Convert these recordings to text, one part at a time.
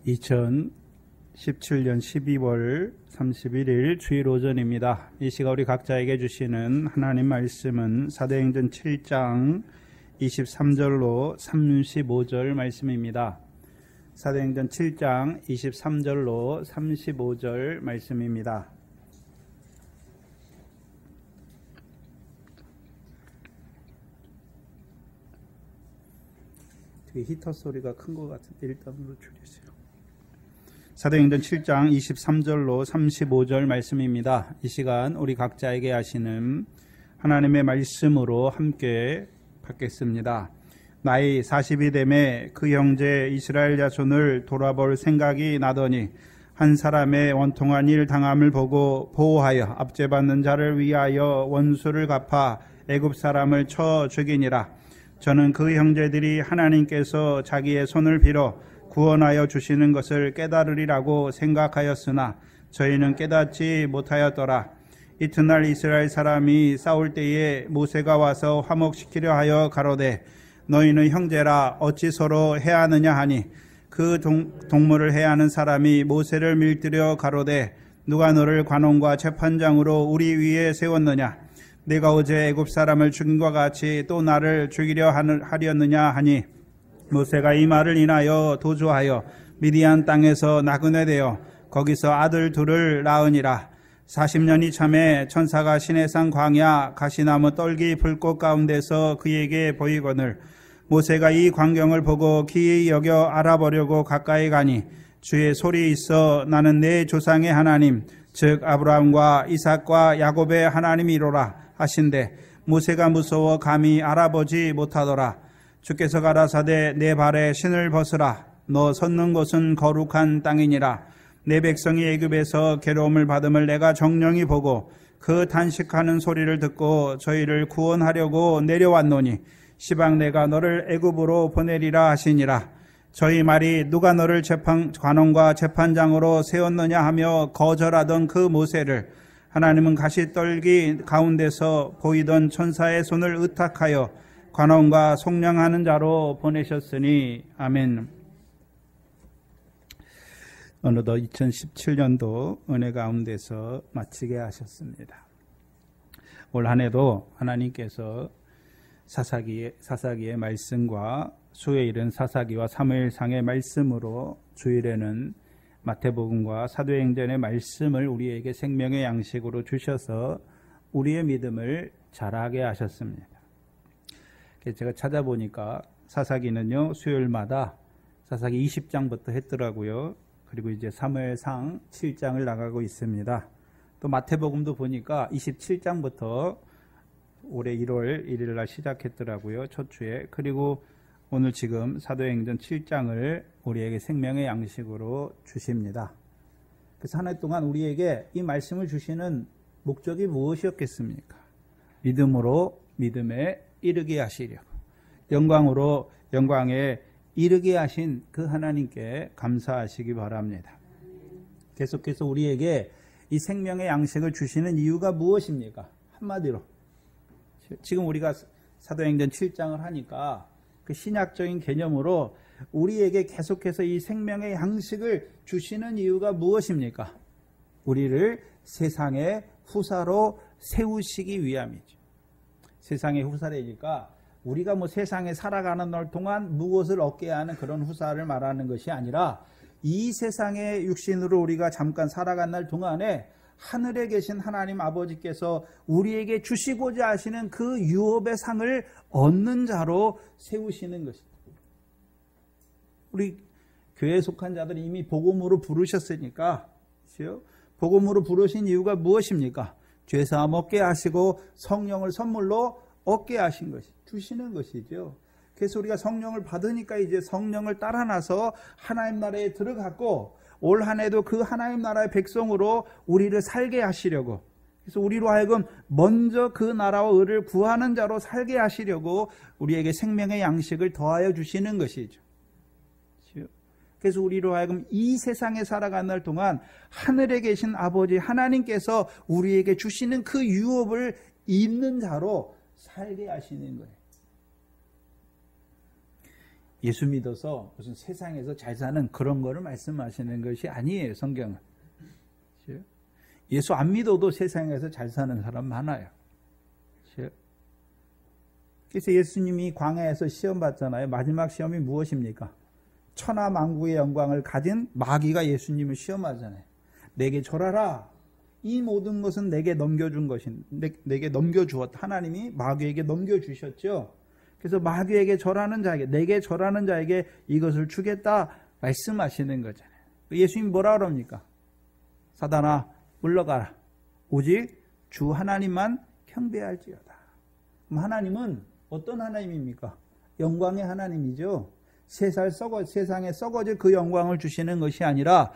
2017년 12월 31일 주일 오전입니다. 이 시간 우리 각자에게 주시는 하나님 말씀은 사도행전 7장 23절로 35절 말씀입니다. 사도행전 7장 23절로 35절 말씀입니다. 히터 소리가 큰 것 같은데 일단으로 줄이세요. 사도행전 7장 23절로 35절 말씀입니다. 이 시간 우리 각자에게 하시는 하나님의 말씀으로 함께 받겠습니다. 나이 40이 되매 그 형제 이스라엘 자손을 돌아볼 생각이 나더니 한 사람의 원통한 일 당함을 보고 보호하여 압제받는 자를 위하여 원수를 갚아 애굽 사람을 쳐 죽이니라. 저는 그 형제들이 하나님께서 자기의 손을 빌어 구원하여 주시는 것을 깨달으리라고 생각하였으나 저희는 깨닫지 못하였더라. 이튿날 이스라엘 사람이 싸울 때에 모세가 와서 화목시키려 하여 가로되 너희는 형제라 어찌 서로 해하느냐 하니 그 동물을 해하는 사람이 모세를 밀들여 가로되 누가 너를 관원과 재판장으로 우리 위에 세웠느냐? 내가 어제 애굽 사람을 죽인과 같이 또 나를 죽이려 하려느냐 하니 모세가 이 말을 인하여 도주하여 미디안 땅에서 나그네 되어 거기서 아들 둘을 낳으니라. 40년이 참에 천사가 시내산 광야 가시나무 떨기 불꽃 가운데서 그에게 보이거늘 모세가 이 광경을 보고 기이 여겨 알아보려고 가까이 가니 주의 소리 있어 나는 내 조상의 하나님 즉 아브라함과 이삭과 야곱의 하나님이로라 하신대 모세가 무서워 감히 알아보지 못하더라. 주께서 가라사대 내 발에 신을 벗으라. 너 섰는 곳은 거룩한 땅이니라. 내 백성이 애굽에서 괴로움을 받음을 내가 정령이 보고 그 단식하는 소리를 듣고 저희를 구원하려고 내려왔노니 시방 내가 너를 애굽으로 보내리라 하시니라. 저희 말이 누가 너를 관원과 재판장으로 세웠느냐 하며 거절하던 그 모세를 하나님은 가시떨기 가운데서 보이던 천사의 손을 의탁하여 관원과 속량하는 자로 보내셨으니 아멘. 어느덧 2017년도 은혜 가운데서 마치게 하셨습니다. 올 한 해도 하나님께서 사사기의 말씀과 수요일은 사사기와 사무엘상의 말씀으로 주일에는 마태복음과 사도행전의 말씀을 우리에게 생명의 양식으로 주셔서 우리의 믿음을 자라게 하셨습니다. 제가 찾아보니까 사사기는요 수요일마다 사사기 20장부터 했더라고요. 그리고 이제 사무엘상 7장을 나가고 있습니다. 또 마태복음도 보니까 27장부터 올해 1월 1일 날 시작했더라고요. 첫 주에. 그리고 오늘 지금 사도행전 7장을 우리에게 생명의 양식으로 주십니다. 그래서 한 해 동안 우리에게 이 말씀을 주시는 목적이 무엇이었겠습니까? 믿음으로 믿음에 이르게 하시려고, 영광으로 영광에 이르게 하신 그 하나님께 감사하시기 바랍니다. 계속해서 우리에게 이 생명의 양식을 주시는 이유가 무엇입니까? 한마디로 지금 우리가 사도행전 7장을 하니까 그 신약적인 개념으로 우리에게 계속해서 이 생명의 양식을 주시는 이유가 무엇입니까? 우리를 세상의 후사로 세우시기 위함이죠. 세상의 후사라니까 우리가 뭐 세상에 살아가는 날 동안 무엇을 얻게 하는 그런 후사를 말하는 것이 아니라 이 세상의 육신으로 우리가 잠깐 살아간 날 동안에 하늘에 계신 하나님 아버지께서 우리에게 주시고자 하시는 그 유업의 상을 얻는 자로 세우시는 것입니다. 우리 교회에 속한 자들이 이미 복음으로 부르셨으니까, 그렇죠? 복음으로 부르신 이유가 무엇입니까? 죄사함 얻게 하시고 성령을 선물로 얻게 하신 것이 주시는 것이죠. 그래서 우리가 성령을 받으니까 이제 성령을 따라 나서 하나님 나라에 들어갔고 올 한 해도 그 하나님 나라의 백성으로 우리를 살게 하시려고, 그래서 우리로 하여금 먼저 그 나라와 의를 구하는 자로 살게 하시려고 우리에게 생명의 양식을 더하여 주시는 것이죠. 그래서 우리로 하여금 이 세상에 살아가는 날 동안 하늘에 계신 아버지 하나님께서 우리에게 주시는 그 유업을 입는 자로 살게 하시는 거예요. 예수 믿어서 무슨 세상에서 잘 사는 그런 거를 말씀하시는 것이 아니에요, 성경은. 예수 안 믿어도 세상에서 잘 사는 사람 많아요. 그래서 예수님이 광야에서 시험 받잖아요. 마지막 시험이 무엇입니까? 천하 만국의 영광을 가진 마귀가 예수님을 시험하잖아요. 내게 절하라. 이 모든 것은 내게 넘겨준 것인, 내게 넘겨주었다. 하나님이 마귀에게 넘겨주셨죠. 그래서 마귀에게 절하는 자에게, 내게 절하는 자에게 이것을 주겠다 말씀하시는 거잖아요. 예수님이 뭐라 그럽니까? 사단아 물러가라. 오직 주 하나님만 경배할지어다. 그럼 하나님은 어떤 하나님입니까? 영광의 하나님이죠. 세상에 썩어질 그 영광을 주시는 것이 아니라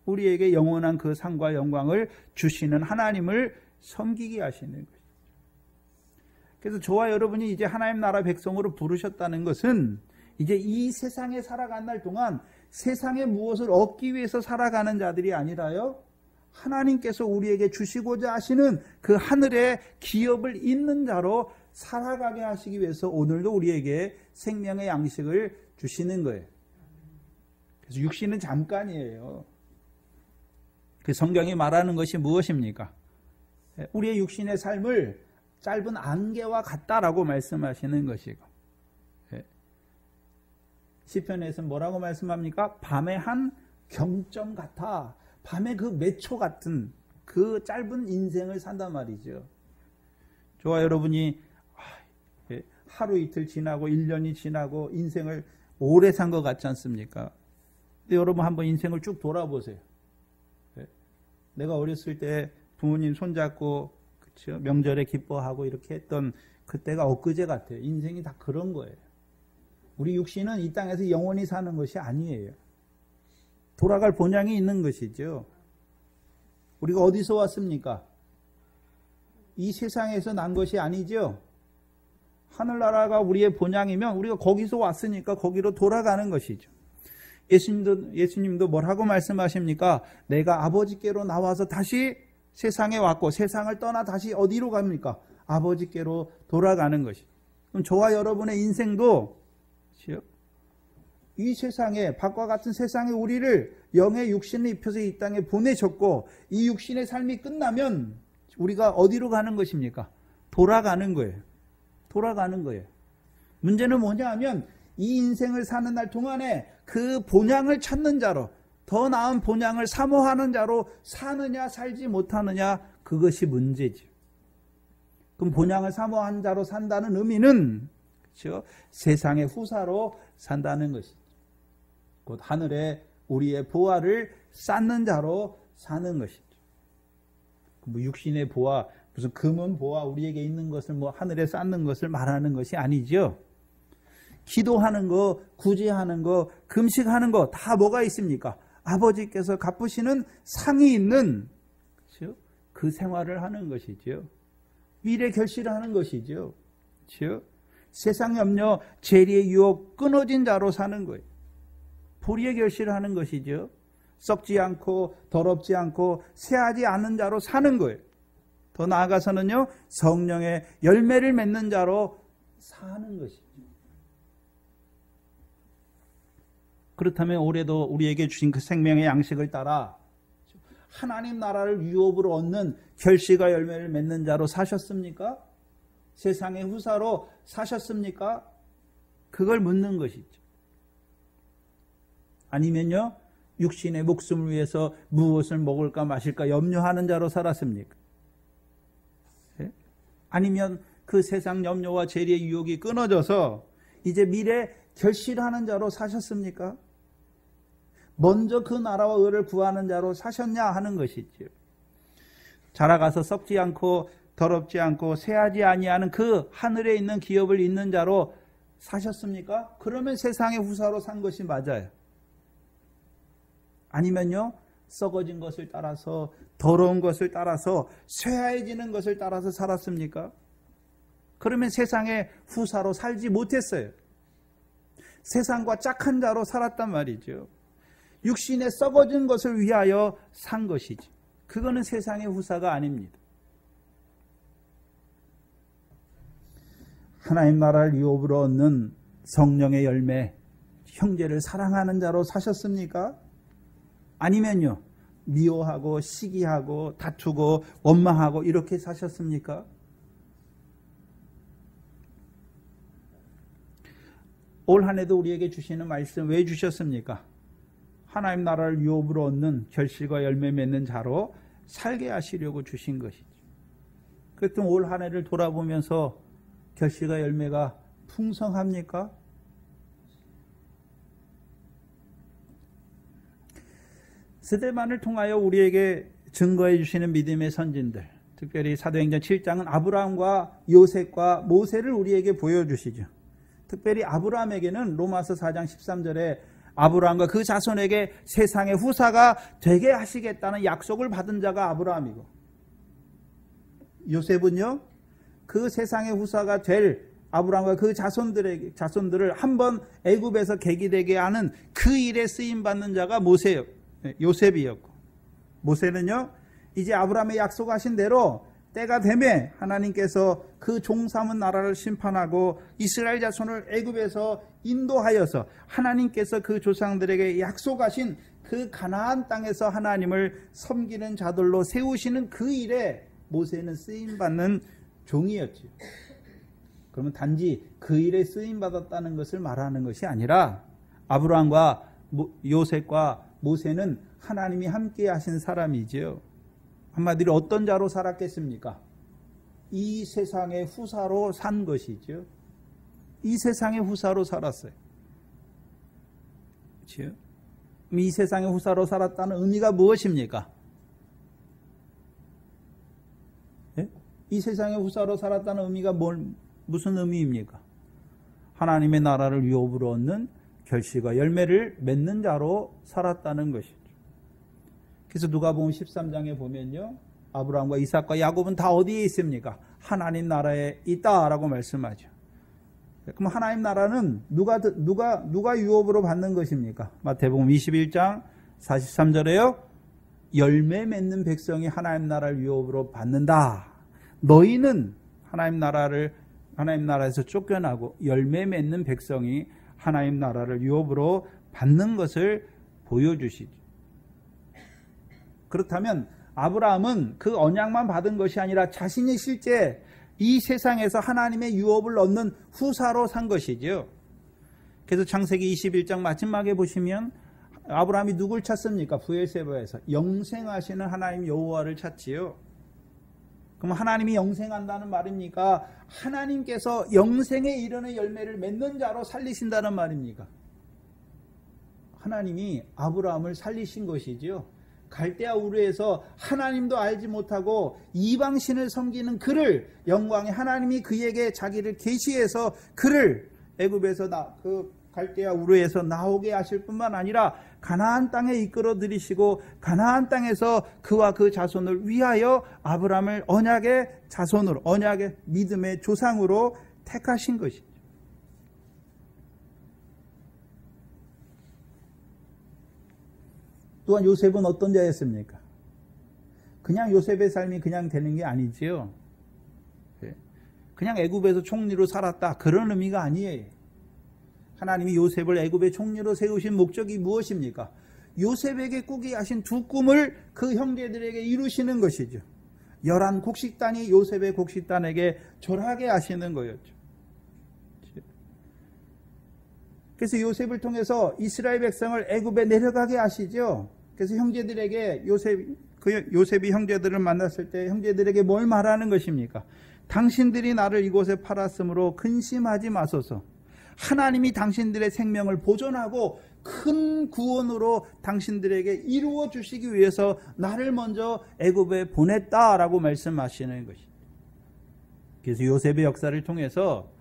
우리에게 영원한 그 상과 영광을 주시는 하나님을 섬기게 하시는 것이죠. 그래서 저와 여러분이 이제 하나님 나라 백성으로 부르셨다는 것은 이제 이 세상에 살아간 날 동안 세상에 무엇을 얻기 위해서 살아가는 자들이 아니라요, 하나님께서 우리에게 주시고자 하시는 그 하늘의 기업을 잇는 자로 살아가게 하시기 위해서 오늘도 우리에게 생명의 양식을 주시는 거예요. 그래서 육신은 잠깐이에요. 그 성경이 말하는 것이 무엇입니까? 우리의 육신의 삶을 짧은 안개와 같다라고 말씀하시는 것이고, 시편에서 뭐라고 말씀합니까? 밤의 한 경점 같아. 밤의 그 몇 초 같은 그 짧은 인생을 산단 말이죠. 저와 여러분이 하루 이틀 지나고 1년이 지나고 인생을 오래 산 것 같지 않습니까? 근데 여러분 한번 인생을 쭉 돌아보세요. 내가 어렸을 때 부모님 손잡고 그렇죠? 명절에 기뻐하고 이렇게 했던 그때가 엊그제 같아요. 인생이 다 그런 거예요. 우리 육신은 이 땅에서 영원히 사는 것이 아니에요. 돌아갈 본향이 있는 것이죠. 우리가 어디서 왔습니까? 이 세상에서 난 것이 아니죠. 하늘나라가 우리의 본향이면 우리가 거기서 왔으니까 거기로 돌아가는 것이죠. 예수님도 뭐라고 말씀하십니까? 내가 아버지께로 나와서 다시 세상에 왔고 세상을 떠나 다시 어디로 갑니까? 아버지께로 돌아가는 것이죠. 그럼 저와 여러분의 인생도 이 세상에, 밖과 같은 세상에 우리를 영의 육신을 입혀서 이 땅에 보내셨고, 이 육신의 삶이 끝나면 우리가 어디로 가는 것입니까? 돌아가는 거예요. 돌아가는 거예요. 문제는 뭐냐 하면 이 인생을 사는 날 동안에 그 본향을 찾는 자로, 더 나은 본향을 사모하는 자로 사느냐 살지 못하느냐, 그것이 문제죠. 그럼 본향을 사모하는 자로 산다는 의미는 그렇죠? 세상의 후사로 산다는 것이죠. 곧 하늘에 우리의 보화를 쌓는 자로 사는 것이죠. 뭐 육신의 보화, 무슨 금은 보화, 우리에게 있는 것을 뭐 하늘에 쌓는 것을 말하는 것이 아니죠. 기도하는 거, 구제하는 거, 금식하는 거 다 뭐가 있습니까? 아버지께서 갚으시는 상이 있는 그렇죠? 그 생활을 하는 것이죠. 미래 결실을 하는 것이죠. 그렇죠? 세상 염려, 재리의 유혹 끊어진 자로 사는 거예요. 보리의 결실을 하는 것이죠. 썩지 않고 더럽지 않고 새하지 않는 자로 사는 거예요. 더 나아가서는요, 성령의 열매를 맺는 자로 사는 것이죠. 그렇다면 올해도 우리에게 주신 그 생명의 양식을 따라 하나님 나라를 유업으로 얻는 결실과 열매를 맺는 자로 사셨습니까? 세상의 후사로 사셨습니까? 그걸 묻는 것이죠. 아니면요, 육신의 목숨을 위해서 무엇을 먹을까 마실까 염려하는 자로 살았습니까? 아니면 그 세상 염려와 재리의 유혹이 끊어져서 이제 미래 결실하는 자로 사셨습니까? 먼저 그 나라와 의를 구하는 자로 사셨냐 하는 것이죠. 자라가서 썩지 않고 더럽지 않고 새하지 아니하는 그 하늘에 있는 기업을 잇는 자로 사셨습니까? 그러면 세상의 후사로 산 것이 맞아요. 아니면요, 썩어진 것을 따라서, 더러운 것을 따라서, 쇠하해지는 것을 따라서 살았습니까? 그러면 세상의 후사로 살지 못했어요. 세상과 짝한 자로 살았단 말이죠. 육신의 썩어진 것을 위하여 산 것이지. 그거는 세상의 후사가 아닙니다. 하나님 나라를 유업으로 얻는 성령의 열매, 형제를 사랑하는 자로 사셨습니까? 아니면요, 미워하고 시기하고 다투고 원망하고 이렇게 사셨습니까? 올 한 해도 우리에게 주시는 말씀 왜 주셨습니까? 하나님 나라를 유업으로 얻는 결실과 열매 맺는 자로 살게 하시려고 주신 것이죠. 그랬더니 올 한 해를 돌아보면서 결실과 열매가 풍성합니까? 스데반을 통하여 우리에게 증거해 주시는 믿음의 선진들, 특별히 사도행전 7장은 아브라함과 요셉과 모세를 우리에게 보여주시죠. 특별히 아브라함에게는 로마서 4장 13절에 아브라함과 그 자손에게 세상의 후사가 되게 하시겠다는 약속을 받은 자가 아브라함이고, 요셉은요, 그 세상의 후사가 될 아브라함과 그 자손들을 한번 애굽에서 계기되게 하는 그 일에 쓰임 받는 자가 요셉이었고, 모세는요, 이제 아브라함의 약속하신 대로 때가 되매 하나님께서 그 종삼은 나라를 심판하고 이스라엘 자손을 애굽에서 인도하여서 하나님께서 그 조상들에게 약속하신 그 가나안 땅에서 하나님을 섬기는 자들로 세우시는 그 일에 모세는 쓰임받는 종이었죠. 그러면 단지 그 일에 쓰임받았다는 것을 말하는 것이 아니라 아브라함과 요셉과 모세는 하나님이 함께 하신 사람이지요. 한마디로 어떤 자로 살았겠습니까? 이 세상의 후사로 산 것이죠. 이 세상의 후사로 살았어요. 그렇죠? 이 세상의 후사로 살았다는 의미가 무엇입니까? 예? 이 세상의 후사로 살았다는 의미가 무슨 의미입니까? 하나님의 나라를 유업으로 얻는 결실과 열매를 맺는 자로 살았다는 것이죠. 그래서 누가복음 13장에 보면요, 아브라함과 이삭과 야곱은 다 어디에 있습니까? 하나님 나라에 있다라고 말씀하죠. 그럼 하나님 나라는 누가 유업으로 받는 것입니까? 마태복음 21장 43절에요. 열매 맺는 백성이 하나님 나라를 유업으로 받는다. 너희는 하나님 나라에서 쫓겨나고 열매 맺는 백성이 하나님 나라를 유업으로 받는 것을 보여주시죠. 그렇다면 아브라함은 그 언약만 받은 것이 아니라 자신이 실제 이 세상에서 하나님의 유업을 얻는 후사로 산 것이죠. 그래서 창세기 21장 마지막에 보시면 아브라함이 누굴 찾습니까? 브엘세바에서 영생하시는 하나님 여호와를 찾지요. 그럼 하나님이 영생한다는 말입니까? 하나님께서 영생에 이르는 열매를 맺는 자로 살리신다는 말입니까? 하나님이 아브라함을 살리신 것이지요. 갈대아 우르에서 하나님도 알지 못하고 이방신을 섬기는 그를, 영광의 하나님이 그에게 자기를 계시해서 그를 애굽에서 그 갈대아 우르에서 나오게 하실 뿐만 아니라 가나안 땅에 이끌어 들이시고 가나안 땅에서 그와 그 자손을 위하여 아브라함을 언약의 자손으로, 언약의 믿음의 조상으로 택하신 것이죠. 또한 요셉은 어떤 자였습니까? 그냥 요셉의 삶이 그냥 되는 게 아니지요. 그냥 애굽에서 총리로 살았다, 그런 의미가 아니에요. 하나님이 요셉을 애굽의 총리로 세우신 목적이 무엇입니까? 요셉에게 꾸게 하신 두 꿈을 그 형제들에게 이루시는 것이죠. 11 곡식단이 요셉의 곡식단에게 절하게 하시는 거였죠. 그래서 요셉을 통해서 이스라엘 백성을 애굽에 내려가게 하시죠. 그래서 형제들에게 요셉이 형제들을 만났을 때 형제들에게 뭘 말하는 것입니까? 당신들이 나를 이곳에 팔았으므로 근심하지 마소서. 하나님이 당신들의 생명을 보존하고 큰 구원으로 당신들에게 이루어 주시기 위해서 나를 먼저 애굽에 보냈다라고 말씀하시는 것입니다. 그래서 요셉의 역사를 통해서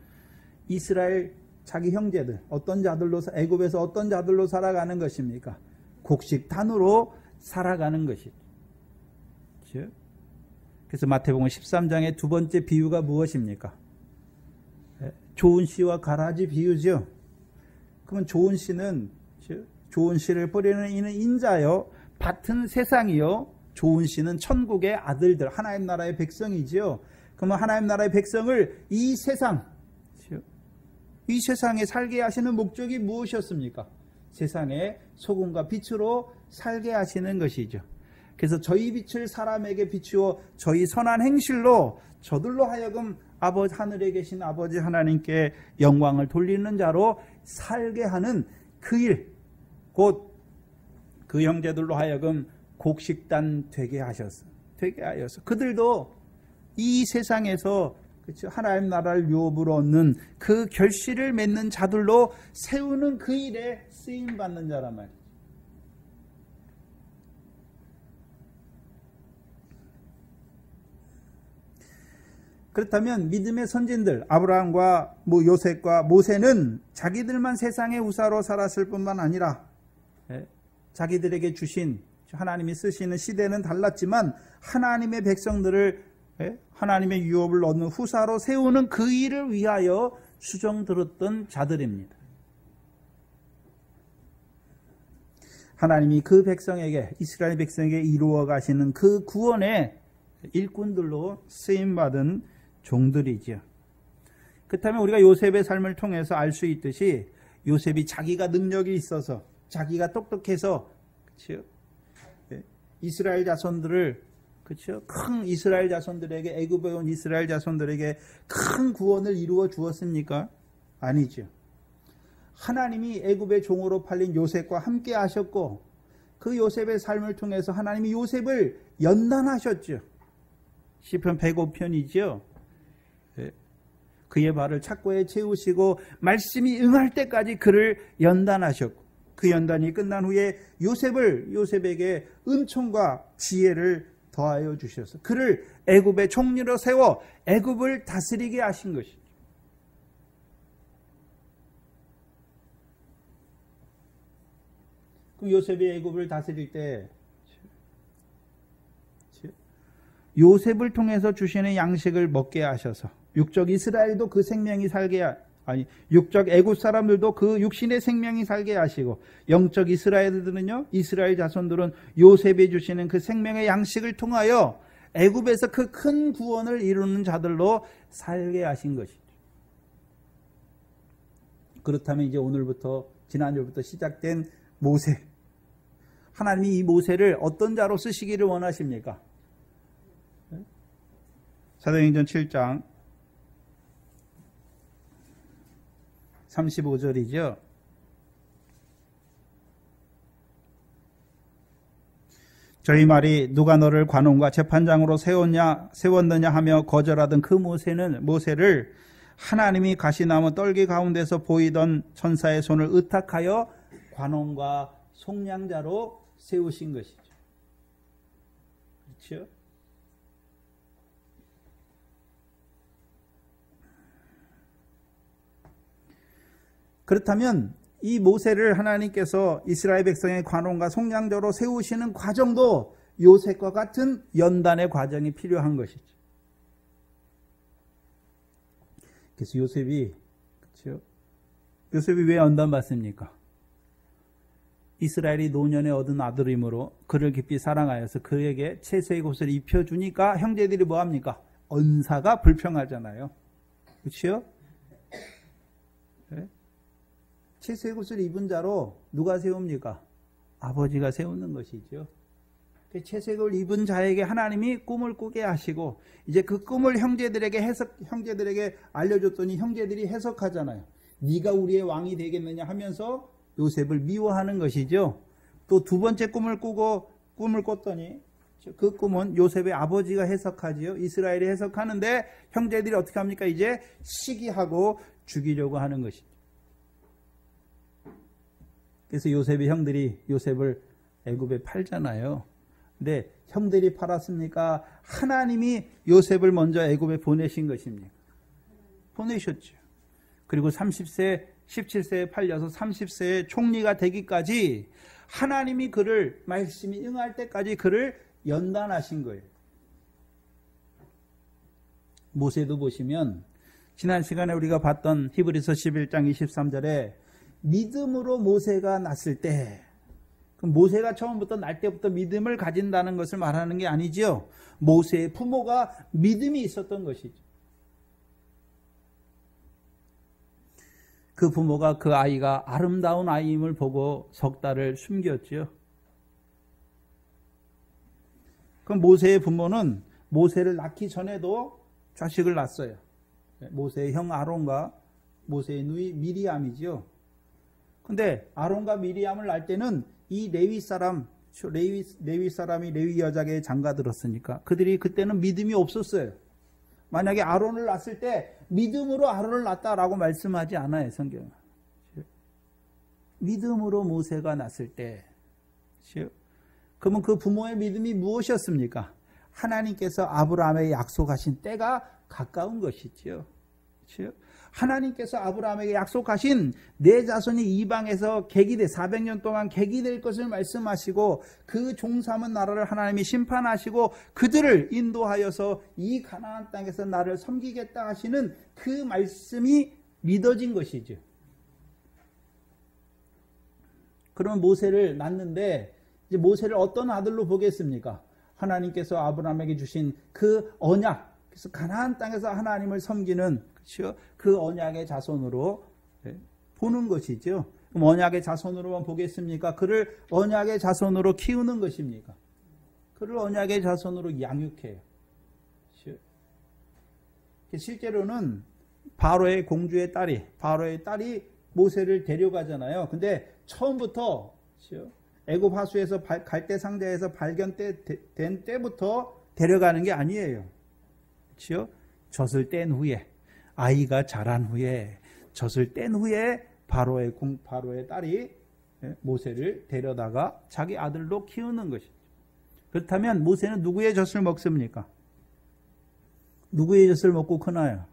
이스라엘 자기 형제들, 어떤 자들로, 애굽에서 어떤 자들로 살아가는 것입니까? 곡식단으로 살아가는 것이죠. 그래서 마태복음 13장의 두 번째 비유가 무엇입니까? 좋은 씨와 가라지 비유죠. 그러면 좋은 씨는, 좋은 씨를 뿌리는 이는 인자요, 밭은 세상이요, 좋은 씨는 천국의 아들들, 하나님 나라의 백성이지요. 그러면 하나님 나라의 백성을 이 세상, 이 세상에 살게 하시는 목적이 무엇이었습니까? 세상에 소금과 빛으로 살게 하시는 것이죠. 그래서 저희 빛을 사람에게 비추어 저희 선한 행실로 저들로 하여금 아버지 하늘에 계신 아버지 하나님께 영광을 돌리는 자로 살게 하는 그 일, 곧 그 형제들로 하여금 곡식단 되게 하여서 그들도 이 세상에서 그렇죠? 하나님 나라를 유업으로 얻는 그 결실을 맺는 자들로 세우는 그 일에 쓰임 받는 자란 말이에요. 그렇다면 믿음의 선진들 아브라함과 요셉과 모세는 자기들만 세상의 우사로 살았을 뿐만 아니라 자기들에게 주신 하나님이 쓰시는 시대는 달랐지만 하나님의 백성들을 하나님의 유업을 얻는 후사로 세우는 그 일을 위하여 수정 들었던 자들입니다. 하나님이 그 백성에게 이스라엘 백성에게 이루어 가시는 그 구원의 일꾼들로 쓰임받은 종들이지요. 그렇다면 우리가 요셉의 삶을 통해서 알 수 있듯이 요셉이 자기가 능력이 있어서 자기가 똑똑해서 그렇죠? 이스라엘 자손들을 그렇죠? 큰 이스라엘 자손들에게 애굽에 온 이스라엘 자손들에게 큰 구원을 이루어 주었습니까? 아니죠. 하나님이 애굽의 종으로 팔린 요셉과 함께 하셨고 그 요셉의 삶을 통해서 하나님이 요셉을 연단하셨죠. 시편 105편이죠. 그의 발을 착고에 채우시고 말씀이 응할 때까지 그를 연단하셨고 그 연단이 끝난 후에 요셉에게 은총과 지혜를 더하여 주셔서 그를 애굽의 총리로 세워 애굽을 다스리게 하신 것이죠. 그럼 요셉이 애굽을 다스릴 때 요셉을 통해서 주시는 양식을 먹게 하셔서 육적 이스라엘도 그 생명이 육적 애굽 사람들도 그 육신의 생명이 살게 하시고 영적 이스라엘들은요, 이스라엘 자손들은 요셉이 주시는 그 생명의 양식을 통하여 애굽에서 그 큰 구원을 이루는 자들로 살게 하신 것이죠. 그렇다면 이제 오늘부터 지난주부터 시작된 모세, 하나님이 이 모세를 어떤 자로 쓰시기를 원하십니까? 사도행전 7장 35절이죠. 저희 말이 누가 너를 관원과 재판장으로 세웠느냐 하며 거절하던 그 모세를 하나님이 가시나무 떨기 가운데서 보이던 천사의 손을 의탁하여 관원과 속량자로 세우신 것이죠. 그렇죠? 그렇다면 이 모세를 하나님께서 이스라엘 백성의 관원과 속량자로 세우시는 과정도 요셉과 같은 연단의 과정이 필요한 것이죠. 그래서 요셉이 왜 연단받습니까? 이스라엘이 노년에 얻은 아들이므로 그를 깊이 사랑하여서 그에게 채소의 옷을 입혀주니까 형제들이 뭐합니까? 언사가 불평하잖아요. 그렇죠? 네? 채소의 옷을 입은 자로 누가 세웁니까? 아버지가 세우는 것이죠. 채소의 옷을 입은 자에게 하나님이 꿈을 꾸게 하시고 이제 그 꿈을 형제들에게 알려줬더니 형제들이 해석하잖아요. 네가 우리의 왕이 되겠느냐 하면서 요셉을 미워하는 것이죠. 또 두 번째 꿈을 꿨더니 그 꿈은 요셉의 아버지가 해석하지요. 이스라엘이 해석하는데 형제들이 어떻게 합니까? 이제 시기하고 죽이려고 하는 것이죠. 그래서 요셉의 형들이 요셉을 애굽에 팔잖아요. 근데 형들이 팔았습니까? 하나님이 요셉을 먼저 애굽에 보내신 것입니까? 보내셨죠. 그리고 17세에 팔려서 30세에 총리가 되기까지 하나님이 그를 말씀이 응할 때까지 그를 연단하신 거예요. 모세도 보시면 지난 시간에 우리가 봤던 히브리서 11장 23절에 믿음으로 모세가 났을 때, 그럼 모세가 처음부터 날 때부터 믿음을 가진다는 것을 말하는 게 아니죠. 모세의 부모가 믿음이 있었던 것이죠. 그 부모가 그 아이가 아름다운 아이임을 보고 석 달을 숨겼지요. 그럼 모세의 부모는 모세를 낳기 전에도 자식을 낳았어요. 모세의 형 아론과 모세의 누이 미리암이지요. 근데 아론과 미리암을 낳을 때는 이 레위 사람이 레위 여자계에 장가들었으니까 그들이 그때는 믿음이 없었어요. 만약에 아론을 낳았을 때 믿음으로 아론을 낳았다라고 말씀하지 않아요, 성경은. 믿음으로 모세가 낳았을 때, 그러면 그 부모의 믿음이 무엇이었습니까? 하나님께서 아브라함에게 약속하신 때가 가까운 것이지요. 하나님께서 아브라함에게 약속하신 내 자손이 이방에서 객이 400년 동안 객이 될 것을 말씀하시고 그 종삼은 나라를 하나님이 심판하시고 그들을 인도하여서 이 가나안 땅에서 나를 섬기겠다 하시는 그 말씀이 믿어진 것이죠. 그러면 모세를 낳는데 이제 모세를 어떤 아들로 보겠습니까? 하나님께서 아브라함에게 주신 그 언약, 그래서 가나안 땅에서 하나님을 섬기는 그 언약의 자손으로 보는 것이죠. 그럼 언약의 자손으로만 보겠습니까? 그를 언약의 자손으로 키우는 것입니까? 그를 언약의 자손으로 양육해요. 실제로는 바로의 공주의 딸이 모세를 데려가잖아요. 근데 처음부터 애굽 하수에서 갈대 상자에서 발견된 때부터 데려가는 게 아니에요. 그렇죠? 젖을 뗀 후에 아이가 자란 후에 젖을 뗀 후에 바로의 딸이 모세를 데려다가 자기 아들로 키우는 것이죠. 그렇다면 모세는 누구의 젖을 먹습니까? 누구의 젖을 먹고 크나요?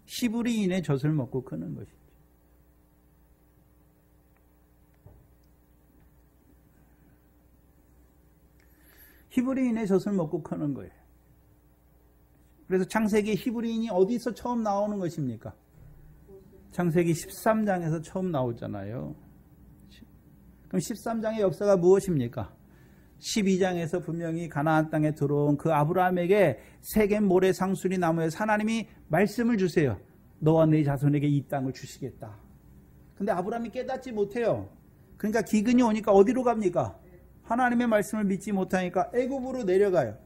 히브리인의 젖을 먹고 크는 것이죠. 히브리인의 젖을 먹고 크는 거예요. 그래서 창세기 히브리인이 어디서 처음 나오는 것입니까? 창세기 13장에서 처음 나오잖아요. 그럼 13장의 역사가 무엇입니까? 12장에서 분명히 가나안 땅에 들어온 그 아브라함에게 세겜 모래 상수리 나무에서 하나님이 말씀을 주세요. 너와 네 자손에게 이 땅을 주시겠다. 근데 아브라함이 깨닫지 못해요. 그러니까 기근이 오니까 어디로 갑니까? 하나님의 말씀을 믿지 못하니까 애굽으로 내려가요.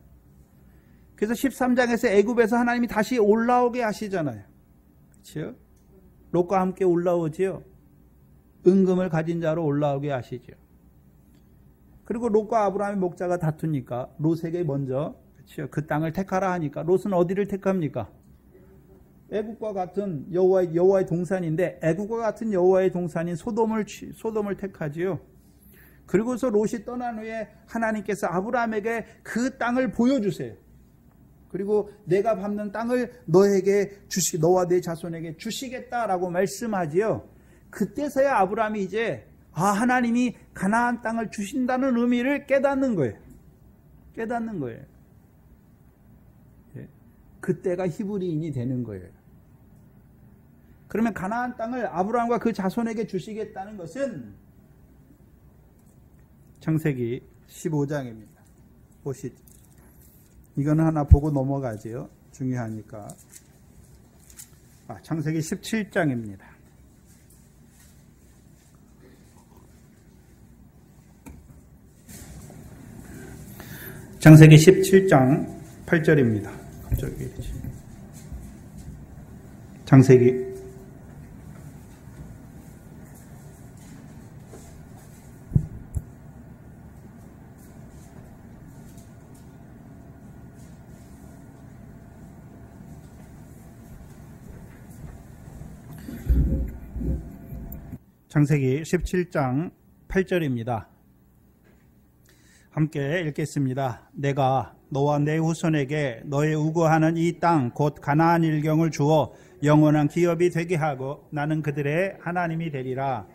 그래서 13장에서 애굽에서 하나님이 다시 올라오게 하시잖아요. 그렇죠? 롯과 함께 올라오지요. 은금을 가진 자로 올라오게 하시죠. 그리고 롯과 아브라함의 목자가 다투니까 롯에게 먼저 그렇죠? 그 땅을 택하라 하니까 롯은 어디를 택합니까? 애굽과 같은 여호와의 동산인데 애굽과 같은 여호와의 동산인 소돔을 택하지요. 그리고서 롯이 떠난 후에 하나님께서 아브라함에게 그 땅을 보여주세요. 그리고 내가 밟는 땅을 너와 네 자손에게 주시겠다라고 말씀하지요. 그때서야 아브라함이 이제 하나님이 가나안 땅을 주신다는 의미를 깨닫는 거예요. 그때가 히브리인이 되는 거예요. 그러면 가나안 땅을 아브라함과 그 자손에게 주시겠다는 것은 창세기 15장입니다. 보시죠. 이거는 하나 보고 넘어가지요. 중요하니까. 창세기 17장입니다. 창세기 17장 8절입니다. 갑자기 이러지. 창세기 창세기 17장 8절입니다. 함께 읽겠습니다. 내가 너와 내 후손에게 너의 우거하는 이 땅 곧 가나안 일경을 주어 영원한 기업이 되게 하고 나는 그들의 하나님이 되리라.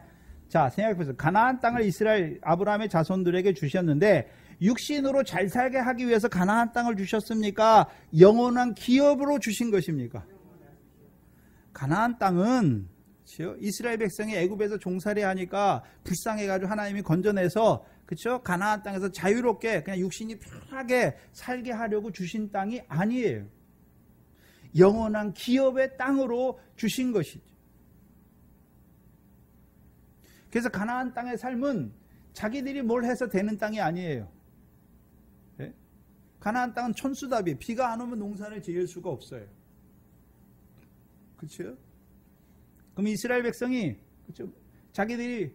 자, 생각해보세요. 가나안 땅을 이스라엘 아브라함의 자손들에게 주셨는데 육신으로 잘 살게 하기 위해서 가나안 땅을 주셨습니까? 영원한 기업으로 주신 것입니까? 가나안 땅은 이스라엘 백성이 애굽에서 종살이 하니까 불쌍해가지고 하나님이 건져내서 그렇죠? 가나안 땅에서 자유롭게 그냥 육신이 편하게 살게 하려고 주신 땅이 아니에요. 영원한 기업의 땅으로 주신 것이죠. 그래서 가나안 땅의 삶은 자기들이 뭘 해서 되는 땅이 아니에요. 예? 가나안 땅은 천수답이에요. 비가 안 오면 농사를 지을 수가 없어요. 그렇죠? 그럼 이스라엘 백성이 그렇죠? 자기들이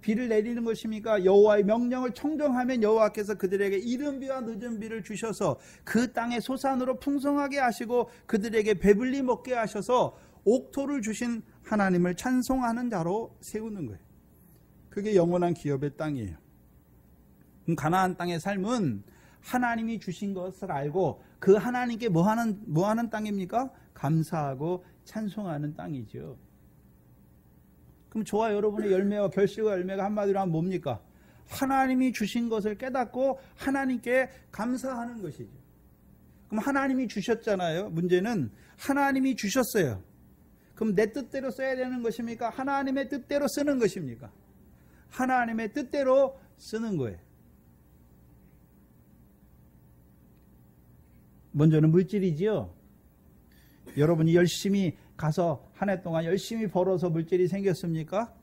비를 내리는 것입니까? 여호와의 명령을 청정하면 여호와께서 그들에게 이른 비와 늦은 비를 주셔서 그 땅의 소산으로 풍성하게 하시고 그들에게 배불리 먹게 하셔서 옥토를 주신 하나님을 찬송하는 자로 세우는 거예요. 그게 영원한 기업의 땅이에요. 그럼 가나안 땅의 삶은 하나님이 주신 것을 알고 그 하나님께 뭐 하는 땅입니까? 감사하고 찬송하는 땅이죠. 그럼 저와 여러분의 열매와 결실과 열매가 한마디로 하면 뭡니까? 하나님이 주신 것을 깨닫고 하나님께 감사하는 것이죠. 그럼 하나님이 주셨잖아요. 문제는 하나님이 주셨어요. 그럼 내 뜻대로 써야 되는 것입니까? 하나님의 뜻대로 쓰는 것입니까? 하나님의 뜻대로 쓰는 거예요. 먼저는 물질이지요. 여러분이 열심히 가서 한 해 동안 열심히 벌어서 물질이 생겼습니까?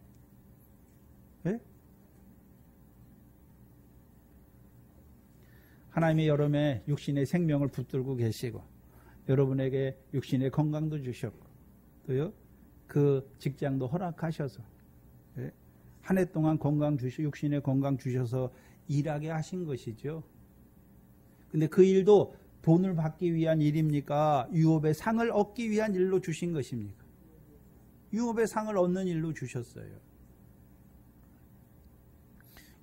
네? 하나님이 여러분의 육신의 생명을 붙들고 계시고 여러분에게 육신의 건강도 주셨고 또요 그 직장도 허락하셔서 네? 한 해 동안 육신의 건강 주셔서 일하게 하신 것이죠. 근데 그 일도 돈을 받기 위한 일입니까? 유업의 상을 얻기 위한 일로 주신 것입니까? 유업의 상을 얻는 일로 주셨어요.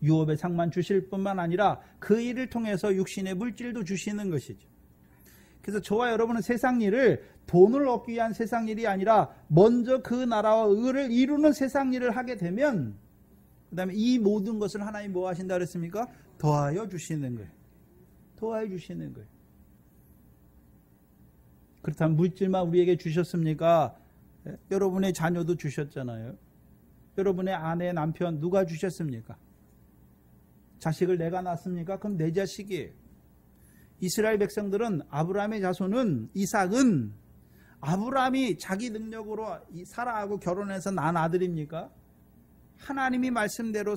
유업의 상만 주실 뿐만 아니라 그 일을 통해서 육신의 물질도 주시는 것이죠. 그래서 저와 여러분은 세상 일을 돈을 얻기 위한 세상 일이 아니라 먼저 그 나라와 의를 이루는 세상 일을 하게 되면 그 다음에 이 모든 것을 하나님 뭐 하신다 그랬습니까? 더하여 주시는 거예요. 더하여 주시는 거예요. 그렇다면 물질만 우리에게 주셨습니까? 여러분의 자녀도 주셨잖아요. 여러분의 아내, 남편 누가 주셨습니까? 자식을 내가 낳습니까? 그럼 내 자식이에요. 이스라엘 백성들은 아브라함의 자손은 이삭은 아브라함이 자기 능력으로 사라하고 결혼해서 낳은 아들입니까? 하나님이 말씀대로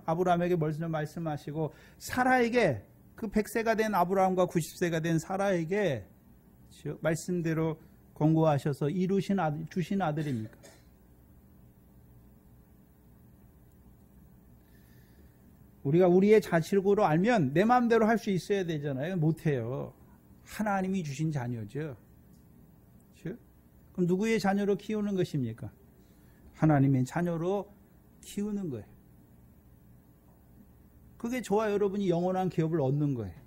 아브라함에게 말씀하시고 사라에게 그 100세가 된 아브라함과 90세가 된 사라에게 말씀대로 권고하셔서 주신 아들입니까? 우리가 우리의 자식으로 알면 내 마음대로 할 수 있어야 되잖아요. 못해요. 하나님이 주신 자녀죠. 그럼 누구의 자녀로 키우는 것입니까? 하나님의 자녀로 키우는 거예요. 그게 저와 여러분이 영원한 기업을 얻는 거예요.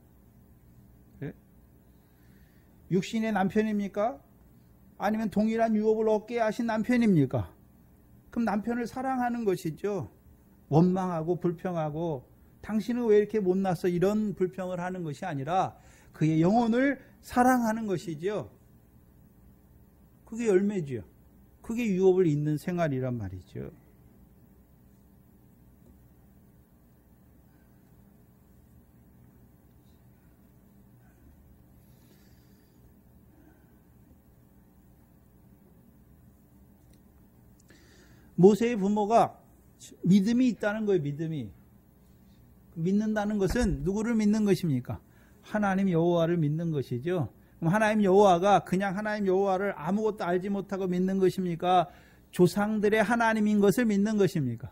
육신의 남편입니까? 아니면 동일한 유업을 얻게 하신 남편입니까? 그럼 남편을 사랑하는 것이죠. 원망하고 불평하고 당신은 왜 이렇게 못났어 이런 불평을 하는 것이 아니라 그의 영혼을 사랑하는 것이죠. 그게 열매죠. 그게 유업을 잇는 생활이란 말이죠. 모세의 부모가 믿음이 있다는 거예요. 믿음이. 믿는다는 것은 누구를 믿는 것입니까? 하나님 여호와를 믿는 것이죠. 그럼 하나님 여호와가 그냥 하나님 여호와를 아무것도 알지 못하고 믿는 것입니까? 조상들의 하나님인 것을 믿는 것입니까?